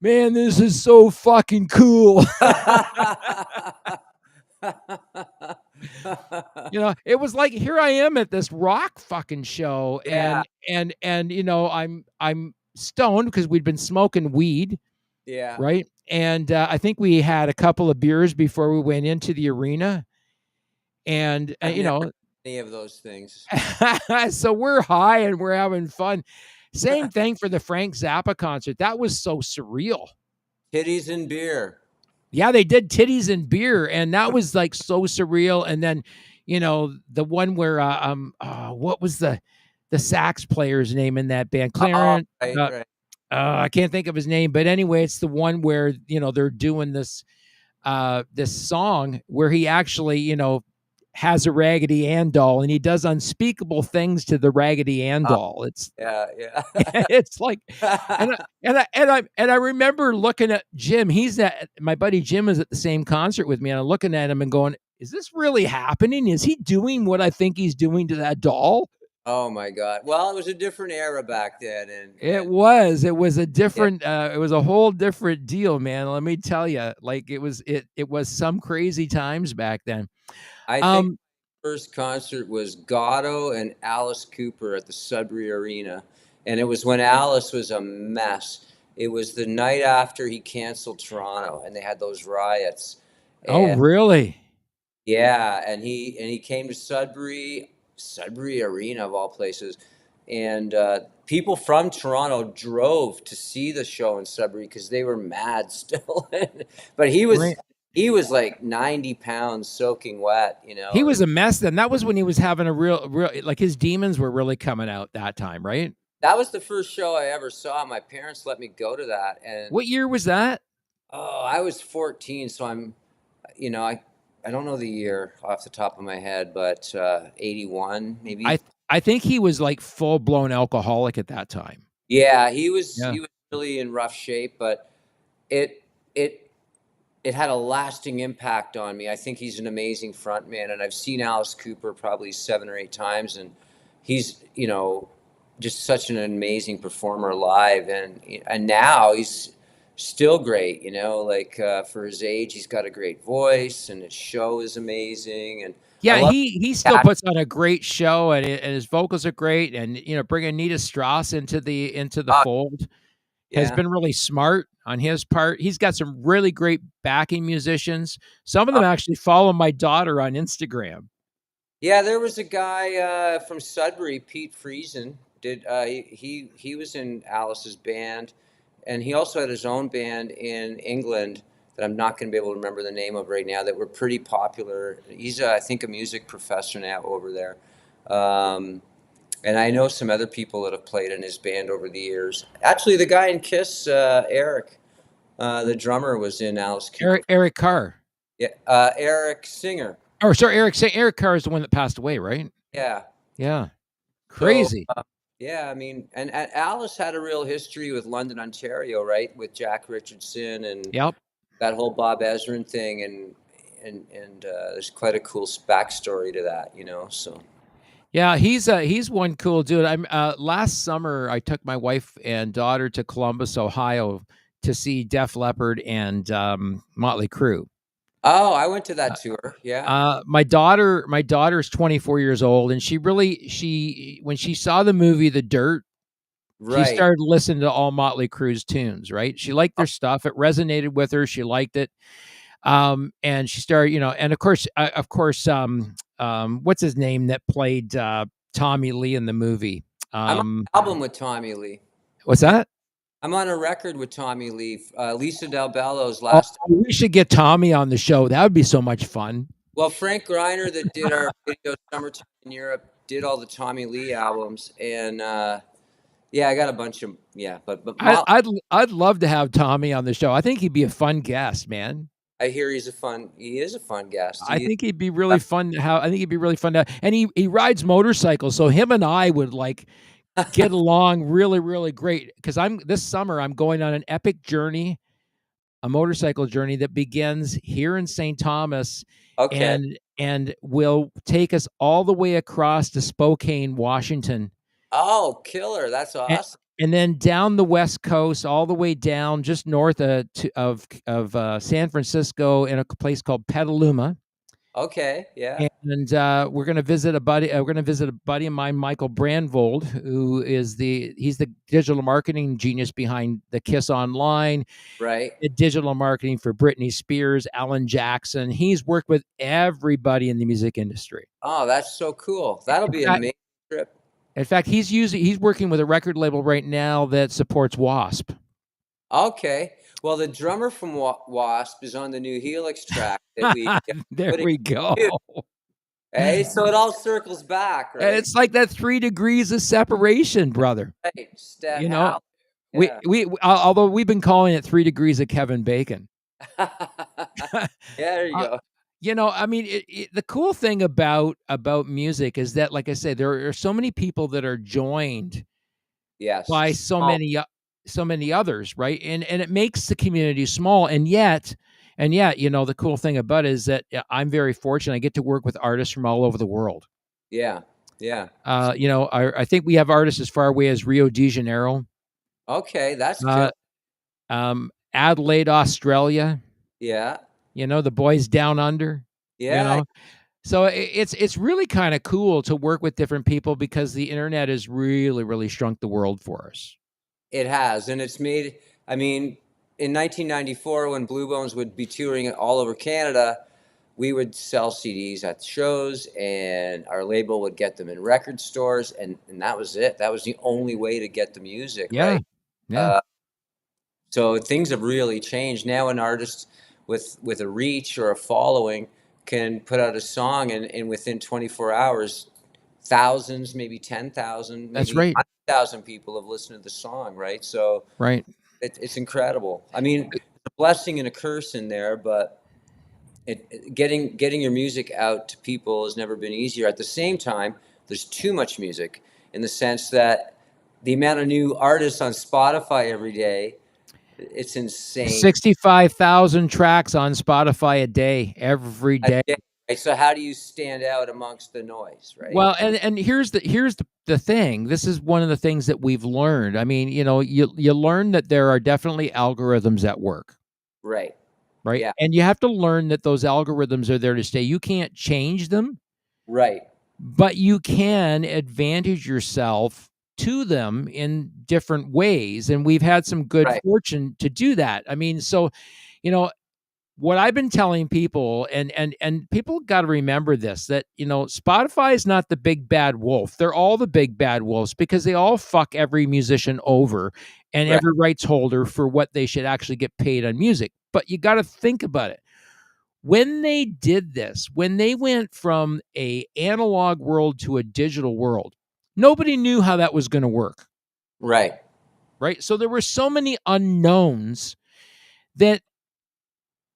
"Man, this is so fucking cool." It was like, here I am at this rock fucking show, Yeah. and I'm stoned because we'd been smoking weed. Yeah. Right. And I think we had a couple of beers before we went into the arena. And, Any of those things. So we're high and we're having fun. Same thing for the Frank Zappa concert. That was so surreal. Titties and beer. Yeah, they did titties and beer. And that was like so surreal. And then, the one where, what was the sax player's name in that band? Clarence. Right. I can't think of his name, but anyway, it's the one where, they're doing this song where he actually, has a Raggedy Ann doll and he does unspeakable things to the Raggedy Ann doll. It's it's like, and I remember looking at Jim. My buddy Jim is at the same concert with me, and I'm looking at him and going, "Is this really happening? Is he doing what I think he's doing to that doll?" Oh my God. Well, it was a different era back then. It was a different, it was a whole different deal, man. Let me tell you, like it was some crazy times back then. I think the first concert was Gatto and Alice Cooper at the Sudbury Arena. And it was when Alice was a mess. It was the night after he canceled Toronto and they had those riots. Oh, really? Yeah. And he came to Sudbury Arena of all places, and people from Toronto drove to see the show in Sudbury because they were mad still. But he was He was like 90 pounds soaking wet, you He know. was a mess then. That was when he was having a real like his demons were really coming out that time, right? That was the first show I ever saw. My parents let me go to that, and What year was that? oh, I was 14, so you know, I don't know the year off the top of my head, but 81 I maybe. I think he was like full blown alcoholic at that time. Yeah, Yeah. he was really in rough shape, but it it it had a lasting impact on me. I think he's an amazing frontman, and I've seen Alice Cooper probably 7 or 8 times, and he's, you know, just such an amazing performer live, and now he's still great. You know, like for his age, he's got a great voice, and his show is amazing, and I Yeah, love he still that. puts on a great show, and his vocals are great, and bringing Nita Strauss into the fold has Yeah. been really smart on his part. He's got some really great backing musicians. Some of Uh, them actually follow my daughter on Instagram. yeah, there was a guy from Sudbury, Pete Friesen. He was in Alice's band, and he also had his own band in England that I'm not going to be able to remember the name of right now. That were pretty popular. He's I think a music professor now over there, and I know some other people that have played in his band over the years. Actually, the guy in Kiss, Eric, the drummer, was in Alice Cooper. Eric Carr. Yeah, Eric Singer. Oh, sorry, Eric Carr is the one that passed away, right? Yeah. Yeah. So Crazy. yeah, I mean, and Alice had a real history with London, Ontario, right? With Jack Richardson and Yep. that whole Bob Ezrin thing, and there's quite a cool backstory to that, you know. So Yeah, he's one cool dude. I'm last summer I took my wife and daughter to Columbus, Ohio to see Def Leppard and Motley Crue. oh, I went to that tour. Yeah, My daughter's 24 years old, and she when she saw the movie The Dirt, she right. started listening to all Motley Crue's tunes. Right, she liked Oh, their stuff. It resonated with her. She liked it. And she started, and of course, what's his name that played Tommy Lee in the movie? I'm on Um, an album with Tommy Lee. what's that? I'm on a record with Tommy Lee. Lisa Del Bello's Oh, last. we should get Tommy on the show. That would be so much fun. Well, Frank Greiner, that did our video "Summertime in Europe," did all the Tommy Lee albums, and yeah, I got a bunch of but I, I'd I'd love to have Tommy on the show. I think he'd be a fun guest, man. I hear he is a fun guest. I think he'd be really fun to have. I think he'd be really fun to, and he rides motorcycles, so him and I would like get along really, really great. Because this summer I'm going on an epic journey, a motorcycle journey that begins here in St. Thomas, Okay. and will take us all the way across to Spokane, Washington, Oh, killer! That's and, awesome. and then down the West Coast, all the way down just north of San Francisco, in a place called Petaluma. Okay, yeah, And we're going to visit a buddy. We're going to visit a buddy of mine, Michael Brandvold, who is he's the digital marketing genius behind the Kiss Online, right. digital marketing for Britney Spears, Alan Jackson. He's worked with everybody in the music industry. Oh, that's so cool. That'll In be an fact, amazing trip. he's working with a record label right now that supports Wasp. Okay. Well, the drummer from Wasp is on the new Helix track that we There put in. we go. Hey, so it all circles back, And right? it's like that 3 degrees of separation, brother. Right. Stat You know, Hal. Yeah. although we've been calling it 3 degrees of Kevin Bacon. Yeah, there you Uh, go. I mean, the cool thing about music is that, like I said, there are so many people that are joined by Yes. so many others, right? And it makes the community small, and yet, the cool thing about it is that I'm very fortunate. I get to work with artists from all over the world. Yeah. Yeah. I think we have artists as far away as Rio de Janeiro, Okay, that's uh, cool. Adelaide, Australia. Yeah. The boys down under. You Yeah, know, So it's really kind of cool to work with different people because the internet has really, really shrunk the world for us. it has, and it's made. I mean, in 1994, when Blue Bones would be touring all over Canada, we would sell CDs at shows, and our label would get them in record stores, and that was it. That was the only way to get the music, Yeah, right? yeah, Uh, so things have really changed. Now, an artist with a reach or a following can put out a song, and within 24 hours, thousands, maybe 10,000, That's maybe right. 100,000 people have listened to the song, right? So Right. it's incredible. I mean, a blessing and a curse in there, but getting your music out to people has never been easier. At the same time, there's too much music in the sense that the amount of new artists on Spotify every day, it's insane. 65,000 tracks on Spotify a day, every A day. day, right? So how do you stand out amongst the noise, right? Well, and here's the thing. This is one of the things that we've learned. I mean, you learn that there are definitely algorithms at work, Right. right? Yeah. And you have to learn that those algorithms are there to stay. You can't change them, Right. but you can advantage yourself to them in different ways. And we've had some good Right. fortune to do that. I mean, so, you know, what I've been telling people, and people got to remember this, that Spotify is not the big bad wolf. They're all the big bad wolves because they all fuck every musician over and Right. every rights holder for what they should actually get paid on music. But you got to think about it. When they did this, when they went from a analog world to a digital world, nobody knew how that was going to work, Right. right? So there were so many unknowns that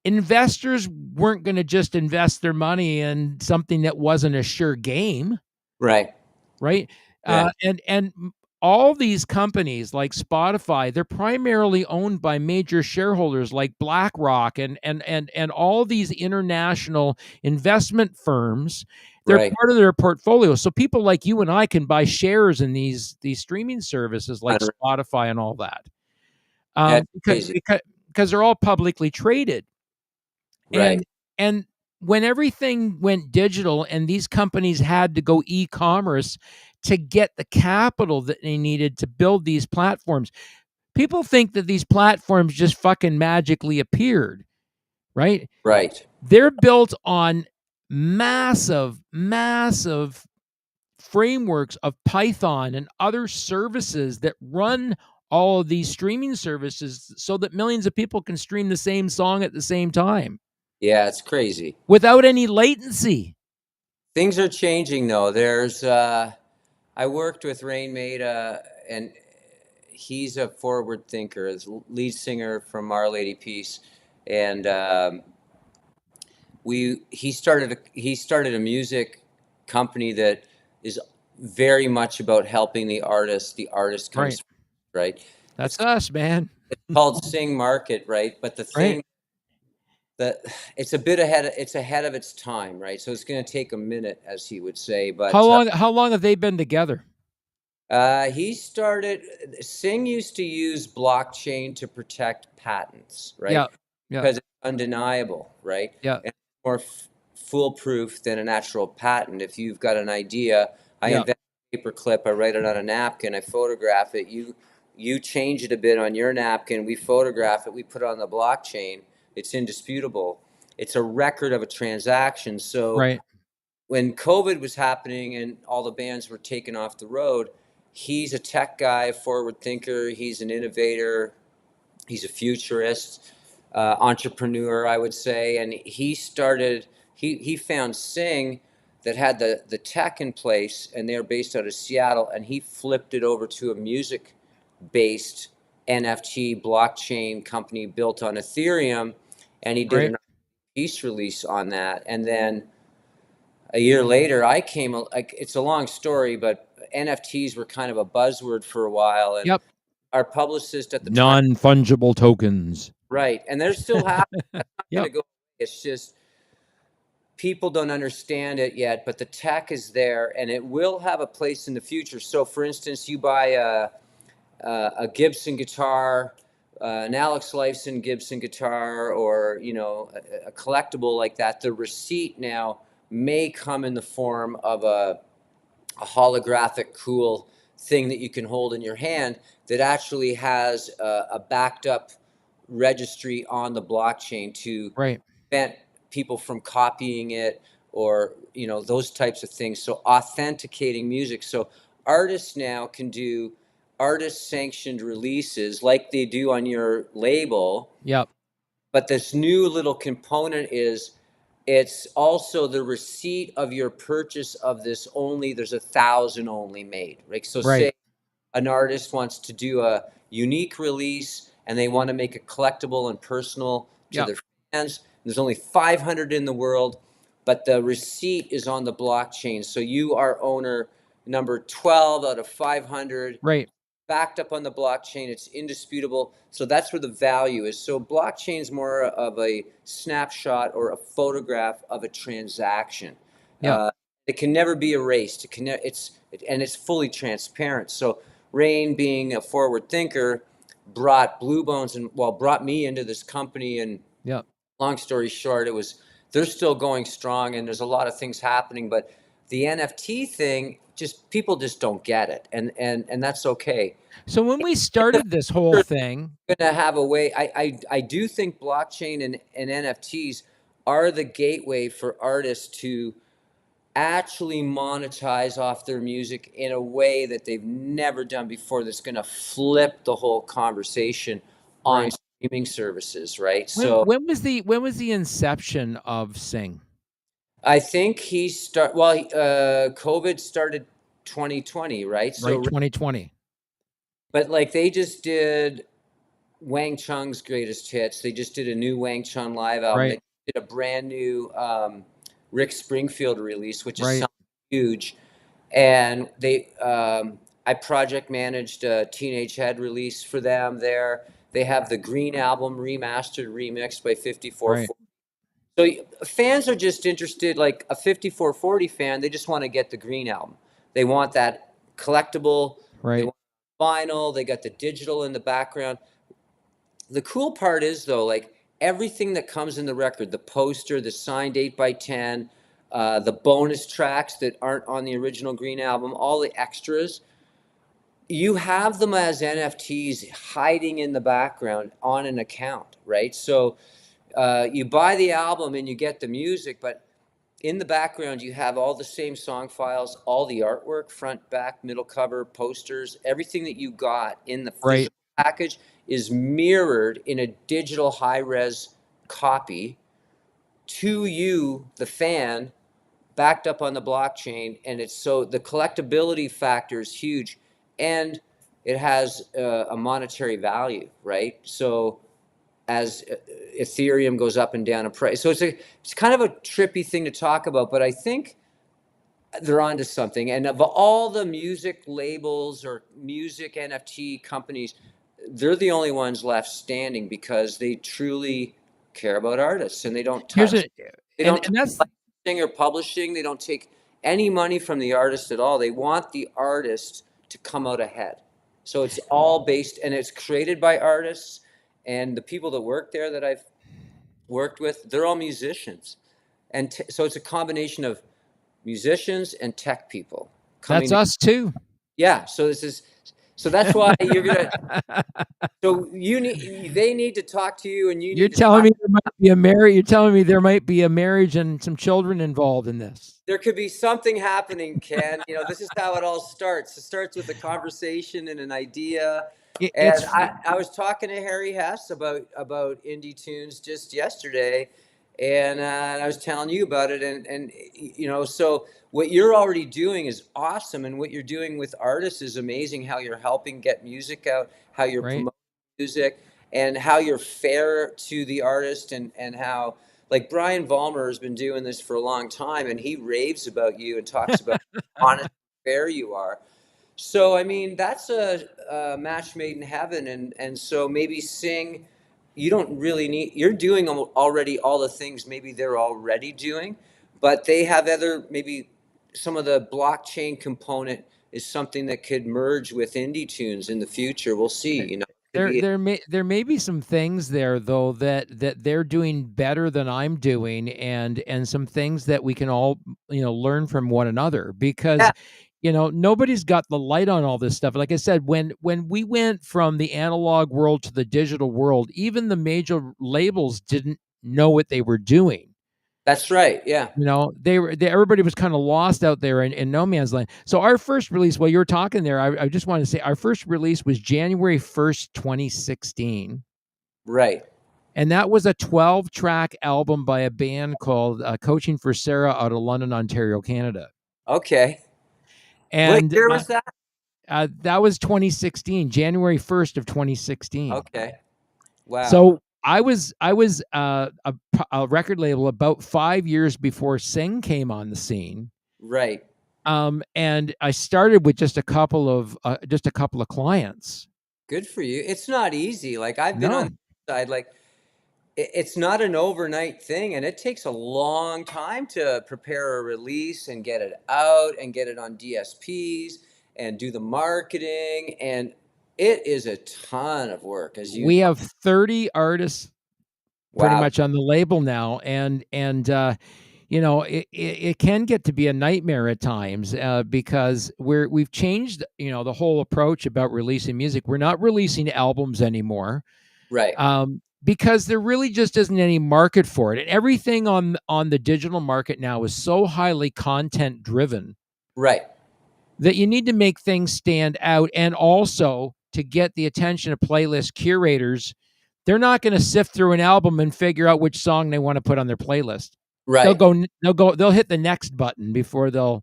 investors weren't going to just invest their money in something that wasn't a sure game, Right. right? Yeah. And all these companies like Spotify, they're primarily owned by major shareholders like BlackRock and all these international investment firms. They're Right. part of their portfolio. So people like you and I can buy shares in these streaming services like Unreal. Spotify and all that. That's Because crazy. because they're all publicly traded. Right. And when everything went digital and these companies had to go e-commerce to get the capital that they needed to build these platforms, people think that these platforms just fucking magically appeared, right? Right. They're built on massive frameworks of Python and other services that run all of these streaming services so that millions of people can stream the same song at the same time Yeah, it's crazy. without any latency. Things are changing though. I worked with Rainmate, and he's a forward thinker, as lead singer from Our Lady Peace, and he started a music company that is very much about helping the artist. The artist Right. comes first, right. That's It's us, man. called Sing Market, right? But the Right. thing that it's a bit ahead. It's ahead of its time, right? So it's going to take a minute, as he would say. But How long have they been together? he started. Sing used to use blockchain to protect patents, right? Yeah. Yeah. Because it's undeniable, right? Yeah. And more foolproof than a natural patent. If you've got an idea, I Yeah. invent a paper clip, I write it on a napkin, I photograph it. You change it a bit on your napkin. We photograph it. We put it on the blockchain. It's indisputable. It's a record of a transaction. So Right. when COVID was happening and all the bands were taken off the road, he's a tech guy, forward thinker. He's an innovator. He's a futurist, entrepreneur, I would say. And he found Sing that had the tech in place, and they're based out of Seattle, and he flipped it over to a music based NFT blockchain company built on Ethereum, and he did Right. an piece release on that. And then a year later, I came, like, it's a long story, but NFTs were kind of a buzzword for a while. And Yep. our publicist at the time, Non-fungible tokens. right, and they're still happening. That's not going Yep. to go. It's just people don't understand it yet, but the tech is there, and it will have a place in the future. So, for instance, you buy a Gibson guitar, an Alex Lifeson Gibson guitar, or a collectible like that. The receipt now may come in the form of a holographic, cool thing that you can hold in your hand that actually has a backed up registry on the blockchain to Right. prevent people from copying it, or those types of things. So authenticating music. So artists now can do artist sanctioned releases like they do on your label, Yep. But this new little component is it's also the receipt of your purchase of this only, there's 1,000 only made, right? So Right. say an artist wants to do a unique release and they want to make it collectible and personal to Yeah. their fans. There's only 500 in the world, but the receipt is on the blockchain. So you are owner number 12 out of 500, Right. backed up on the blockchain. It's indisputable. So that's where the value is. So blockchain is more of a snapshot or a photograph of a transaction. Yeah. It can never be erased. And it's fully transparent. So Rain, being a forward thinker, brought Blue Bones and brought me into this company. And Yeah. long story short, they're still going strong, and there's a lot of things happening. But the NFT thing, people just don't get it, and that's okay. So when we started this whole thing, Going to have a way. I do think blockchain and NFTs are the gateway for artists to actually monetize off their music in a way that they've never done before, that's going to flip the whole conversation on right. streaming services, right? When So when was the inception of Sing? I think COVID started 2020, right? Right, So 2020. but like they just did Wang Chung's greatest hits. They just did a new Wang Chung live album. Right. They did a brand new Rick Springfield release, which is Right. something huge. And I project managed a Teenage Head release for them there. They have the Green album remastered, remixed by 5440. Right. So fans are just interested, like a 5440 fan, they just want to get the Green album. They want that collectible. They Right. want vinyl. They got the digital in the background. The cool part is, though, like everything that comes in the record, the poster, the signed 8x10, the bonus tracks that aren't on the original Green album, all the extras, you have them as NFTs hiding in the background on an account, right? So you buy the album and you get the music, but in the background you have all the same song files, all the artwork, front, back, middle cover, posters, everything that you got in the Right. physical package is mirrored in a digital high-res copy to you, the fan, backed up on the blockchain. And it's so the collectability factor is huge, and it has a monetary value, right? So as Ethereum goes up and down in price, so it's kind of a trippy thing to talk about, but I think they're onto something. And of all the music labels or music NFT companies, they're the only ones left standing because they truly care about artists, and they don't Here's touch. a They and don't and that's touch licensing or publishing. They don't take any money from the artist at all. They want the artist to come out ahead. So it's all based, and it's created by artists, and the people that work there that I've worked with, they're all musicians, and so it's a combination of musicians and tech people coming. that's us too. Yeah. So that's why you're gonna. So they need to talk to you, and you You're need to telling talk. me there might be a marriage. You're telling me there might be a marriage and some children involved in this. There could be something happening, Ken. This is how it all starts. It starts with a conversation and an idea. And It's I was talking to Harry Hess about Indie Tunes just yesterday, and I was telling you about it. And so what you're already doing is awesome, and what you're doing with artists is amazing. How you're helping get music out, how you're right. promoting music, and how you're fair to the artist, and how, like, Brian Vollmer has been doing this for a long time, and he raves about you and talks about how honest and fair you are. So I mean, that's a match made in heaven, and so maybe Sing, you don't really need. You're doing already all the things maybe they're already doing, but they have other, maybe some of the blockchain component is something that could merge with Indie Tunes in the future. We'll see. It could be. There may be some things there though that they're doing better than I'm doing, and some things that we can all learn from one another, because Yeah, nobody's got the light on all this stuff. Like I said, when we went from the analog world to the digital world, even the major labels didn't know what they were doing. that's right. Yeah. Everybody was kind of lost out there in no man's land. So our first release, while you were talking there, I just wanted to say our first release was January 1st, 2016. Right. And that was a 12-track album by a band called Coaching for Sarah out of London, Ontario, Canada. Okay. What And year was that? that was 2016, January 1st of 2016. Okay. Wow. So I was a record label about 5 years before Sing came on the scene. Right. And I started with just a couple of clients. Good for you. It's not easy. Like I've been on No, the side, like it's not an overnight thing, and it takes a long time to prepare a release and get it out and get it on DSPs and do the marketing, and it is a ton of work, as you we know. have 30 artists pretty Wow. much on the label now, and it can get to be a nightmare at times because we've changed the whole approach about releasing music. We're not releasing albums anymore Right. because there really just isn't any market for it, and everything on the digital market now is so highly content driven Right. that you need to make things stand out, and also to get the attention of playlist curators. They're not going to sift through an album and figure out which song they want to put on their playlist. Right. They'll hit the next button before they'll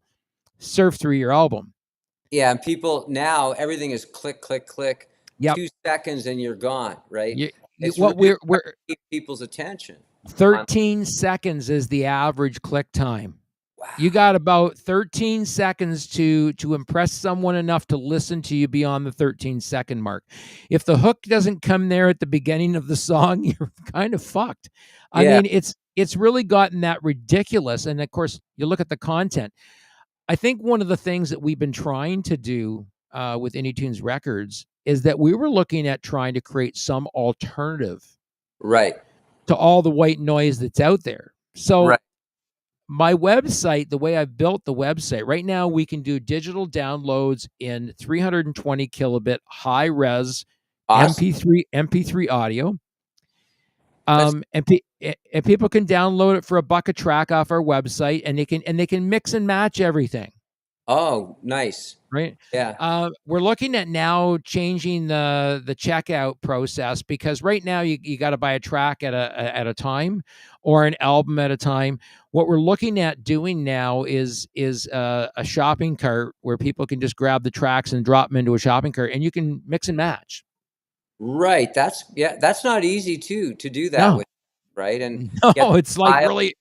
surf through your album. Yeah, and people now everything is click, click, click. Yep. 2 seconds and you're gone. Right. It's What really we're hard to keep people's attention. 13 seconds is the average click time. Wow. You got about 13 seconds to impress someone enough to listen to you beyond the 13-second mark. If the hook doesn't come there at the beginning of the song, you're kind of fucked. I Yeah. mean, it's really gotten that ridiculous. And of course, you look at the content. I think one of the things that we've been trying to do with TUNZ Records is that we were looking at trying to create some alternative Right. to all the white noise that's out there. So Right. my website, the way I've built the website, right now we can do digital downloads in 320 kilobit high res Awesome. MP3 audio. That's And people can download it for $1 a track off our website, and they can mix and match everything. Oh, nice. Right. Yeah. We're looking at now changing the checkout process, because right now you got to buy a track at a time or an album at a time. What we're looking at doing now is a shopping cart where people can just grab the tracks and drop them into a shopping cart, and you can mix and match. Right. That's not easy to do that No, with, right? And no, it's like file- really,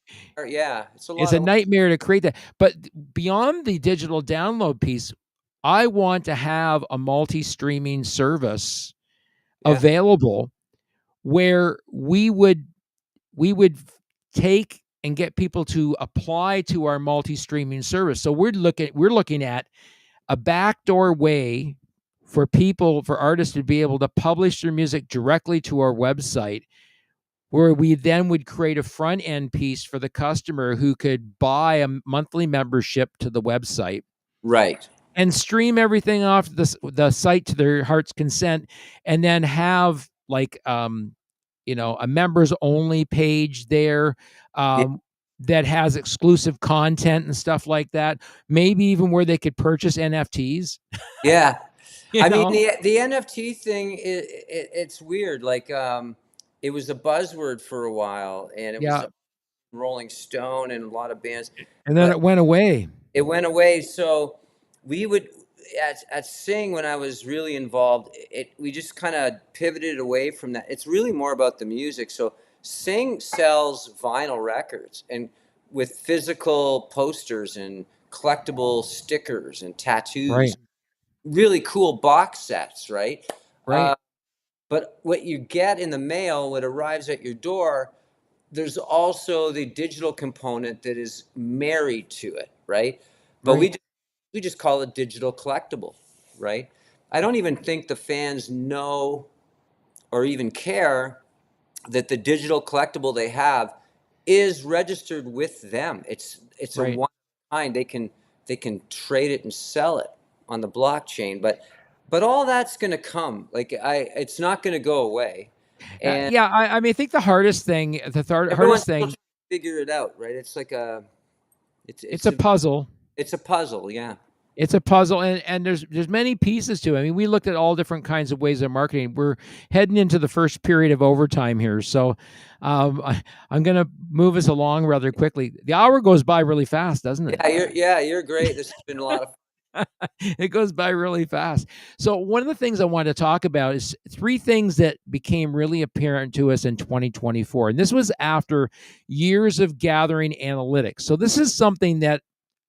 yeah, it's a lot it's a of nightmare to create that. But beyond the digital download piece, I want to have a multi-streaming service Yeah. available where we would take and get people to apply to our multi-streaming service. So we're looking at a backdoor way for artists to be able to publish their music directly to our website, where we then would create a front end piece for the customer who could buy a monthly membership to the website right. and stream everything off the site to their heart's consent, and then have like a members only page there Yeah. that has exclusive content and stuff like that. Maybe even where they could purchase NFTs. Yeah. You I mean, know, the NFT thing, it's weird. Like, it was a buzzword for a while, and it was yeah, a Rolling Stone and a lot of bands, and then but it went away. it went away. So we would at Sing, when I was really involved, we just kind of pivoted away from that. It's really more about the music. So Sing sells vinyl records, and with physical posters and collectible stickers and tattoos, Right, really cool box sets, right? right, But what you get in the mail, what arrives at your door, there's also the digital component that is married to it, right? But right, we just call it digital collectible, right? I don't even think the fans know or even care that the digital collectible they have is registered with them. It's a right. one kind. They can trade it and sell it on the blockchain, but all that's going to come. Like it's not going to go away, and Yeah, I mean, I think the hardest thing, everyone's hardest still trying thing, to figure it out, right? It's like it's a puzzle. it's a puzzle, yeah. It's a puzzle, and there's many pieces to it. I mean, we looked at all different kinds of ways of marketing. We're heading into the first period of overtime here, so I'm going to move us along rather quickly. The hour goes by really fast, doesn't it? You're great. This has been a lot of fun. It goes by really fast. So one of the things I wanted to talk about is three things that became really apparent to us in 2024. And this was after years of gathering analytics. So this is something that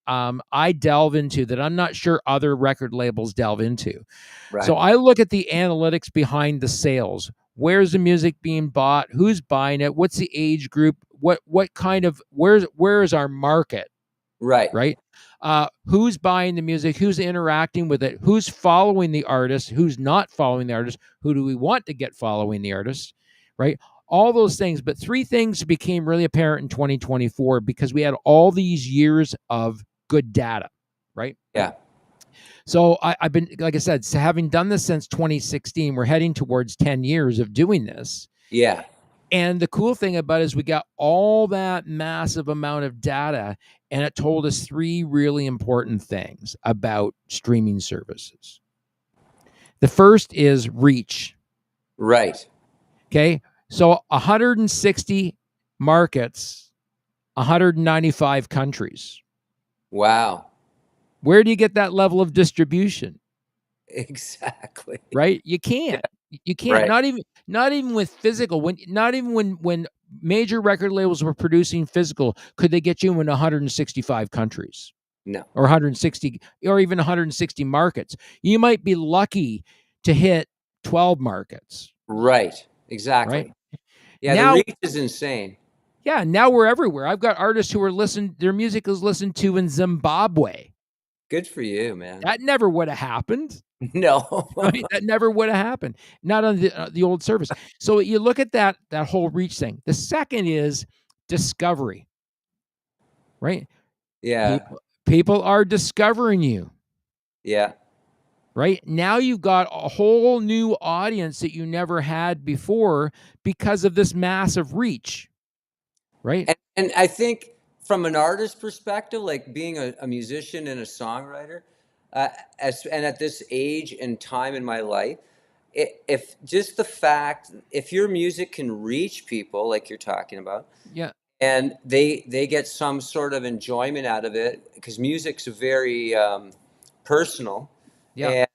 I delve into that I'm not sure other record labels delve into. Right. So I look at the analytics behind the sales. Where's the music being bought? Who's buying it? What's the age group? What kind of where is our market? Right? Who's buying the music? Who's interacting with it? Who's following the artist? Who's not following the artist? Who do we want to get following the artist? Right? All those things. But three things became really apparent in 2024 because we had all these years of good data, right? Yeah. So I've been, like I said, having done this since 2016, we're heading towards 10 years of doing this. Yeah. And the cool thing about it is we got all that massive amount of data, and it told us three really important things about streaming services. The first is reach. Right. Okay. So 160 markets, 195 countries. Wow. Where do you get that level of distribution? Exactly. Right? You can't. You can't. Right. Not even with physical. When major record labels were producing physical, could they get you in 165 countries? No. Or 160 or even 160 markets. You might be lucky to hit 12 markets. Right. Exactly. Right? Yeah, Now, the reach is insane. yeah, now we're everywhere. I've got artists who are their music is listened to in Zimbabwe. Good for you, man. That never would have happened. No. Right? That never would have happened. Not on the old service. So you look at that whole reach thing. The second is discovery. Right? Yeah. People are discovering you. Yeah. Right? Now you've got a whole new audience that you never had before because of this massive reach. Right? And I think from an artist perspective, like being a musician and a songwriter, and at this age and time in my life, if just the fact, if your music can reach people like you're talking about, Yeah. and they get some sort of enjoyment out of it, because music's very personal. Yeah. And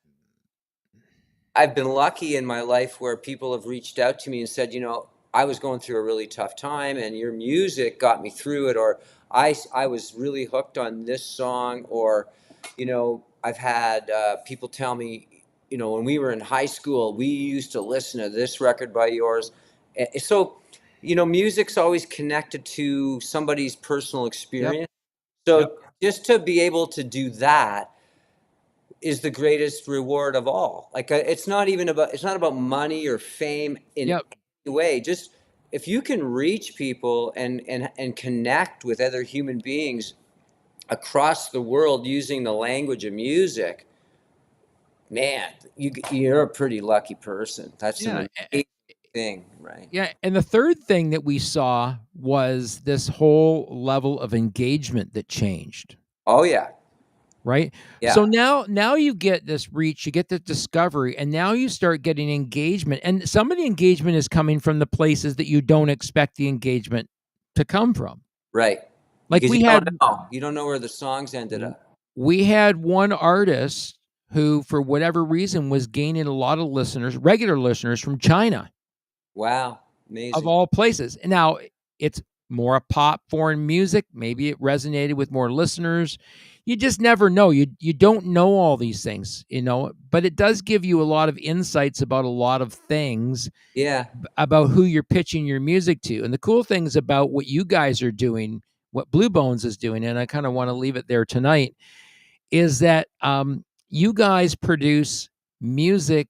I've been lucky in my life where people have reached out to me and said, I was going through a really tough time and your music got me through it, or I was really hooked on this song, or, I've had people tell me, when we were in high school, we used to listen to this record by yours. So, music's always connected to somebody's personal experience. So Yep. just to be able to do that is the greatest reward of all. Like it's not about money or fame in Yep. any way. Just if you can reach people and connect with other human beings across the world using the language of music, man, you're a pretty lucky person. That's an amazing thing, right? Yeah, and the third thing that we saw was this whole level of engagement that changed. Oh yeah. Right? Yeah. So now you get this reach, you get the discovery, and now you start getting engagement. And some of the engagement is coming from the places that you don't expect the engagement to come from. Right. Like Because you don't know where the songs ended up. We had one artist who, for whatever reason, was gaining a lot of listeners, regular listeners from China. Wow. Amazing. Of all places. Now, it's more pop foreign music. Maybe it resonated with more listeners. You just never know. You don't know all these things, but it does give you a lot of insights about a lot of things. Yeah. About who you're pitching your music to. And the cool things about what you guys are doing, what Blue Bones is doing, and I kind of want to leave it there tonight, is that you guys produce music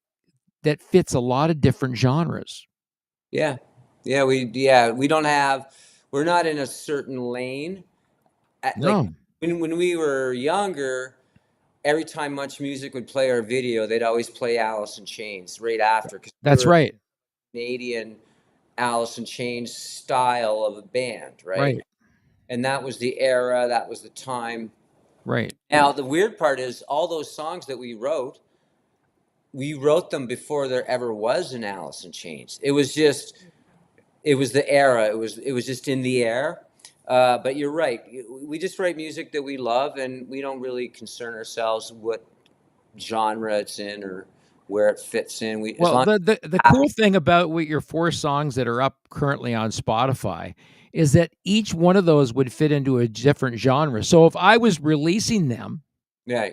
that fits a lot of different genres. Yeah. We're not in a certain lane. No. Like when we were younger, every time Much Music would play our video, they'd always play Alice in Chains right after. That's right. Canadian Alice in Chains style of a band, right? Right. And that was the era, that was the time. Right. Now, the weird part is all those songs that we wrote them before there ever was an Alice in Chains. It was the era. It was just in the air. But you're right. We just write music that we love, and we don't really concern ourselves what genre it's in or where it fits in. As Well, long the as cool thing about with your 4 songs that are up currently on Spotify is that each one of those would fit into a different genre. So if I was releasing them, yeah,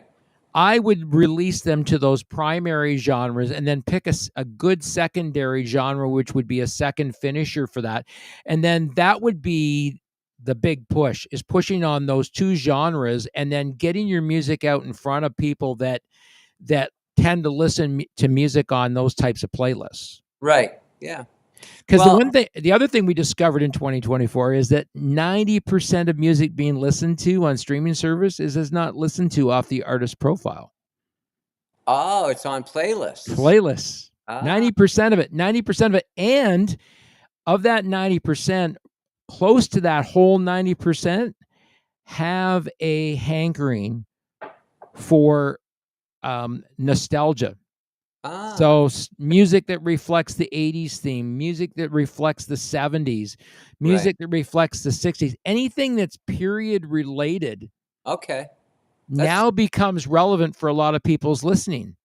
I would release them to those primary genres and then pick a good secondary genre, which would be a second finisher for that. And then that would be the big push, is pushing on those 2 genres and then getting your music out in front of people that tend to listen to music on those types of playlists. right, yeah. Because Well, the other thing we discovered in 2024 is that 90% of music being listened to on streaming service is not listened to off the artist profile. oh, it's on playlists. Playlists. Ah, 90% of it. 90% of it. And of that 90%, close to that whole 90% have a hankering for nostalgia. ah, So music that reflects the 80s theme, music that reflects the 70s, right. music that reflects the 60s, anything that's period related Okay, that's now becomes relevant for a lot of people's listening.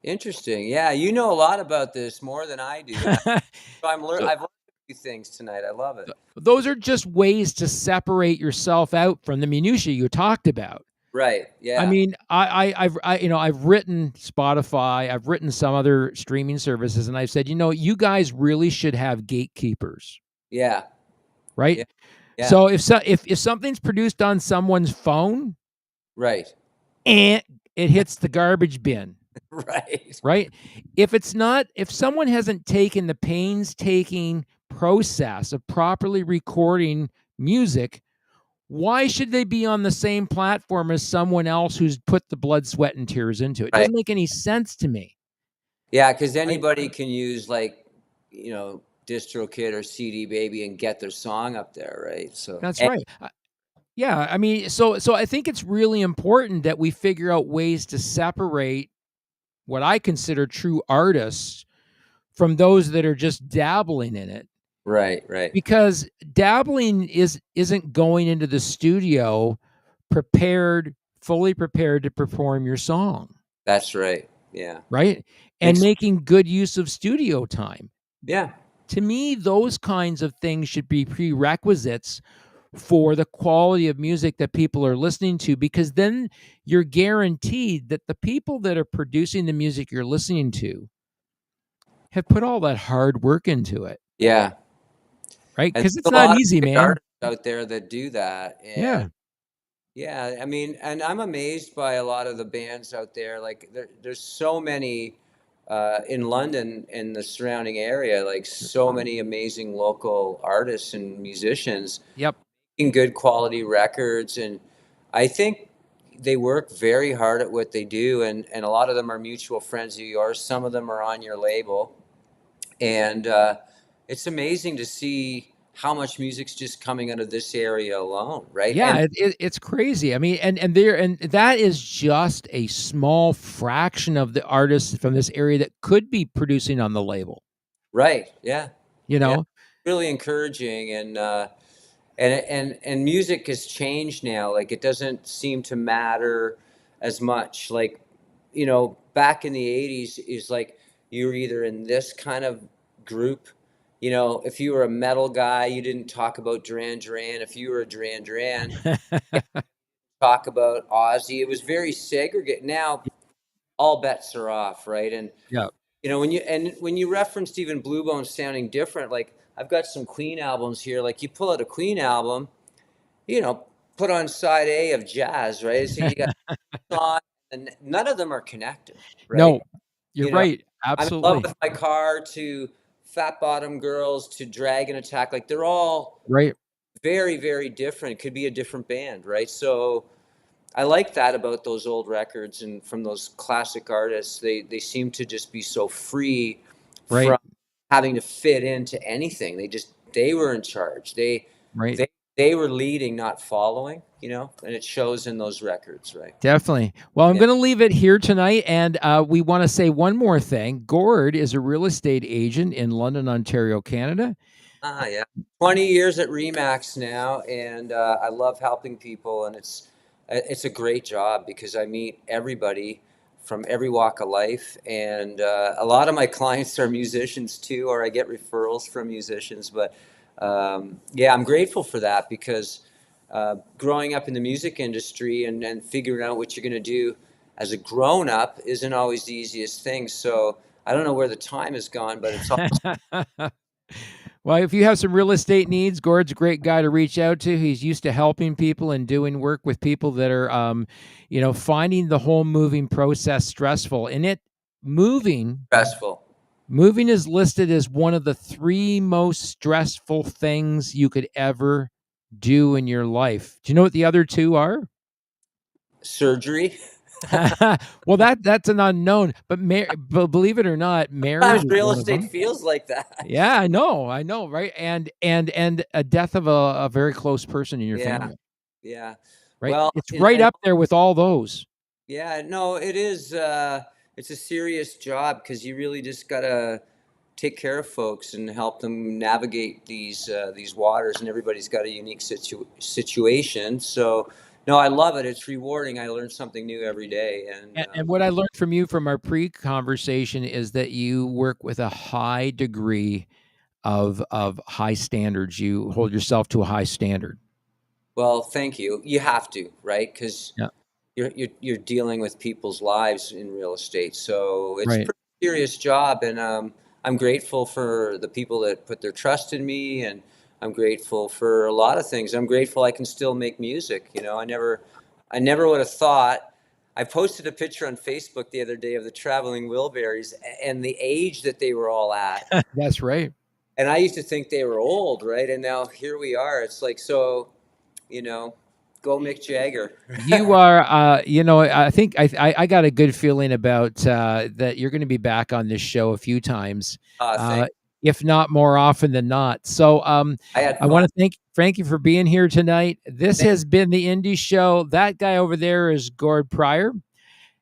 interesting. Yeah, you know a lot about this more than I do. So I've learned a few things tonight. I love it. those are just ways to separate yourself out from the minutia you talked about. Right. I Yeah. mean, I've written Spotify, I've written some other streaming services, and I've said, you guys really should have gatekeepers, Yeah. right? Yeah. Yeah. So if something's produced on someone's phone, Right. and it hits the garbage bin, Right. right? If someone hasn't taken the painstaking process of properly recording music, why should they be on the same platform as someone else who's put the blood, sweat, and tears into it? It Right. doesn't make any sense to me. Yeah, because Right? anybody can use DistroKid or CD Baby and get their song up there, right? So That's right. Yeah, I mean, so I think it's really important that we figure out ways to separate what I consider true artists from those that are just dabbling in it. right, right. Because dabbling isn't going into the studio fully prepared to perform your song, That's right. Yeah. right? And Makes making good use of studio time. yeah. To me, those kinds of things should be prerequisites for the quality of music that people are listening to, because then you're guaranteed that the people that are producing the music you're listening to have put all that hard work into it, Yeah. right? And Because it's there's a not lot of easy, great man. artists out there that do that. And Yeah. yeah, I mean, and I'm amazed by a lot of the bands out there. Like there's so many in London and the surrounding area, like so many amazing local artists and musicians Yep. making good quality records. And I think they work very hard at what they do. And a lot of them are mutual friends of yours. Some of them are on your label. And it's amazing to see how much music's just coming out of this area alone, right? Yeah, And it's crazy. I mean, and that is just a small fraction of the artists from this area that could be producing on the label, right, yeah, you yeah, know? really encouraging. And music has changed now. Like it doesn't seem to matter as much. Like back in the '80s, is like you were either in this kind of group. If you were a metal guy, you didn't talk about Duran Duran. If you were a Duran Duran, talk about Ozzy. It was very segregated. Now all bets are off, right? And Yeah. when you referenced even Bluebone sounding different, like I've got some Queen albums here. Like you pull out a Queen album, you know, put on side A of Jazz, right? So you got song, and none of them are connected, right? No, you're You know, right. I'm in love Absolutely. with my car to Fat Bottom Girls to Dragon Attack. Like they're all Right. very, very different. Could be a different band, right? So I like that about those old records and from those classic artists. They seem to just be so free Right. from having to fit into anything. They were in charge. Right. They they were leading, not following, you know, and it shows in those records, right? Definitely. Well, I'm Yeah. going to leave it here tonight, and we want to say one more thing. Gord is a real estate agent in London, Ontario, Canada. Yeah. 20 years at Remax now, and I love helping people, and it's a great job because I meet everybody from every walk of life, and a lot of my clients are musicians too, or I get referrals from musicians. But yeah, I'm grateful for that because growing up in the music industry and figuring out what you're going to do as a grown up isn't always the easiest thing. So I don't know where the time has gone, but it's all. Well, if you have some real estate needs, Gord's a great guy to reach out to. He's used to helping people and doing work with people that are, finding the whole moving process stressful. And moving Stressful. moving is listed as one of the 3 most stressful things you could ever do in your life. Do you know what the other 2 are? Surgery. Well, that's an unknown, but believe it or not, marriage Sometimes is real one of estate them. feels like that. Yeah, I know, right? And a death of a very close person in your Yeah, family, yeah. right? Well, It's right up there with all those. yeah, no, it is. It's a serious job because you really just gotta take care of folks and help them navigate these waters, and everybody's got a unique situation. So, no, I love it. It's rewarding. I learn something new every day, and And what I learned from you from our pre-conversation is that you work with a high degree of high standards. You hold yourself to a high standard. well, thank you. You have to, right? Because Yeah, you're dealing with people's lives in real estate, so it's a right. pretty serious job, and I'm grateful for the people that put their trust in me, and I'm grateful for a lot of things. I'm grateful I can still make music. You know, I never would have thought. I posted a picture on Facebook the other day of the Traveling Wilburys and the age that they were all at, That's right. and I used to think they were old, right? And now here we are. It's like, so, you know, go Mick Jagger. You are, I think I got a good feeling about that you're going to be back on this show a few times, uh, Thank. if not more often than not. So I had I fun. want to thank you for being here tonight. This has been the Indie Show. That guy over there is Gord Prior.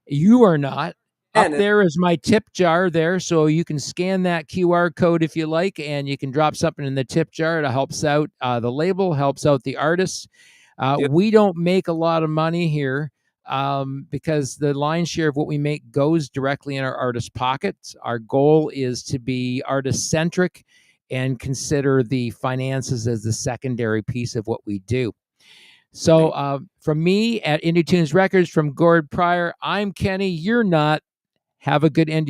You are not. Up And there is my tip jar there, so you can scan that QR code if you like, and you can drop something in the tip jar. It helps out the label, helps out the artists. We don't make a lot of money here because the lion's share of what we make goes directly in our artists' pockets. Our goal is to be artist-centric and consider the finances as the secondary piece of what we do. So from me at Indie Tunes Records, from Gord Prior, I'm Kenny. You're not. Have a good Indie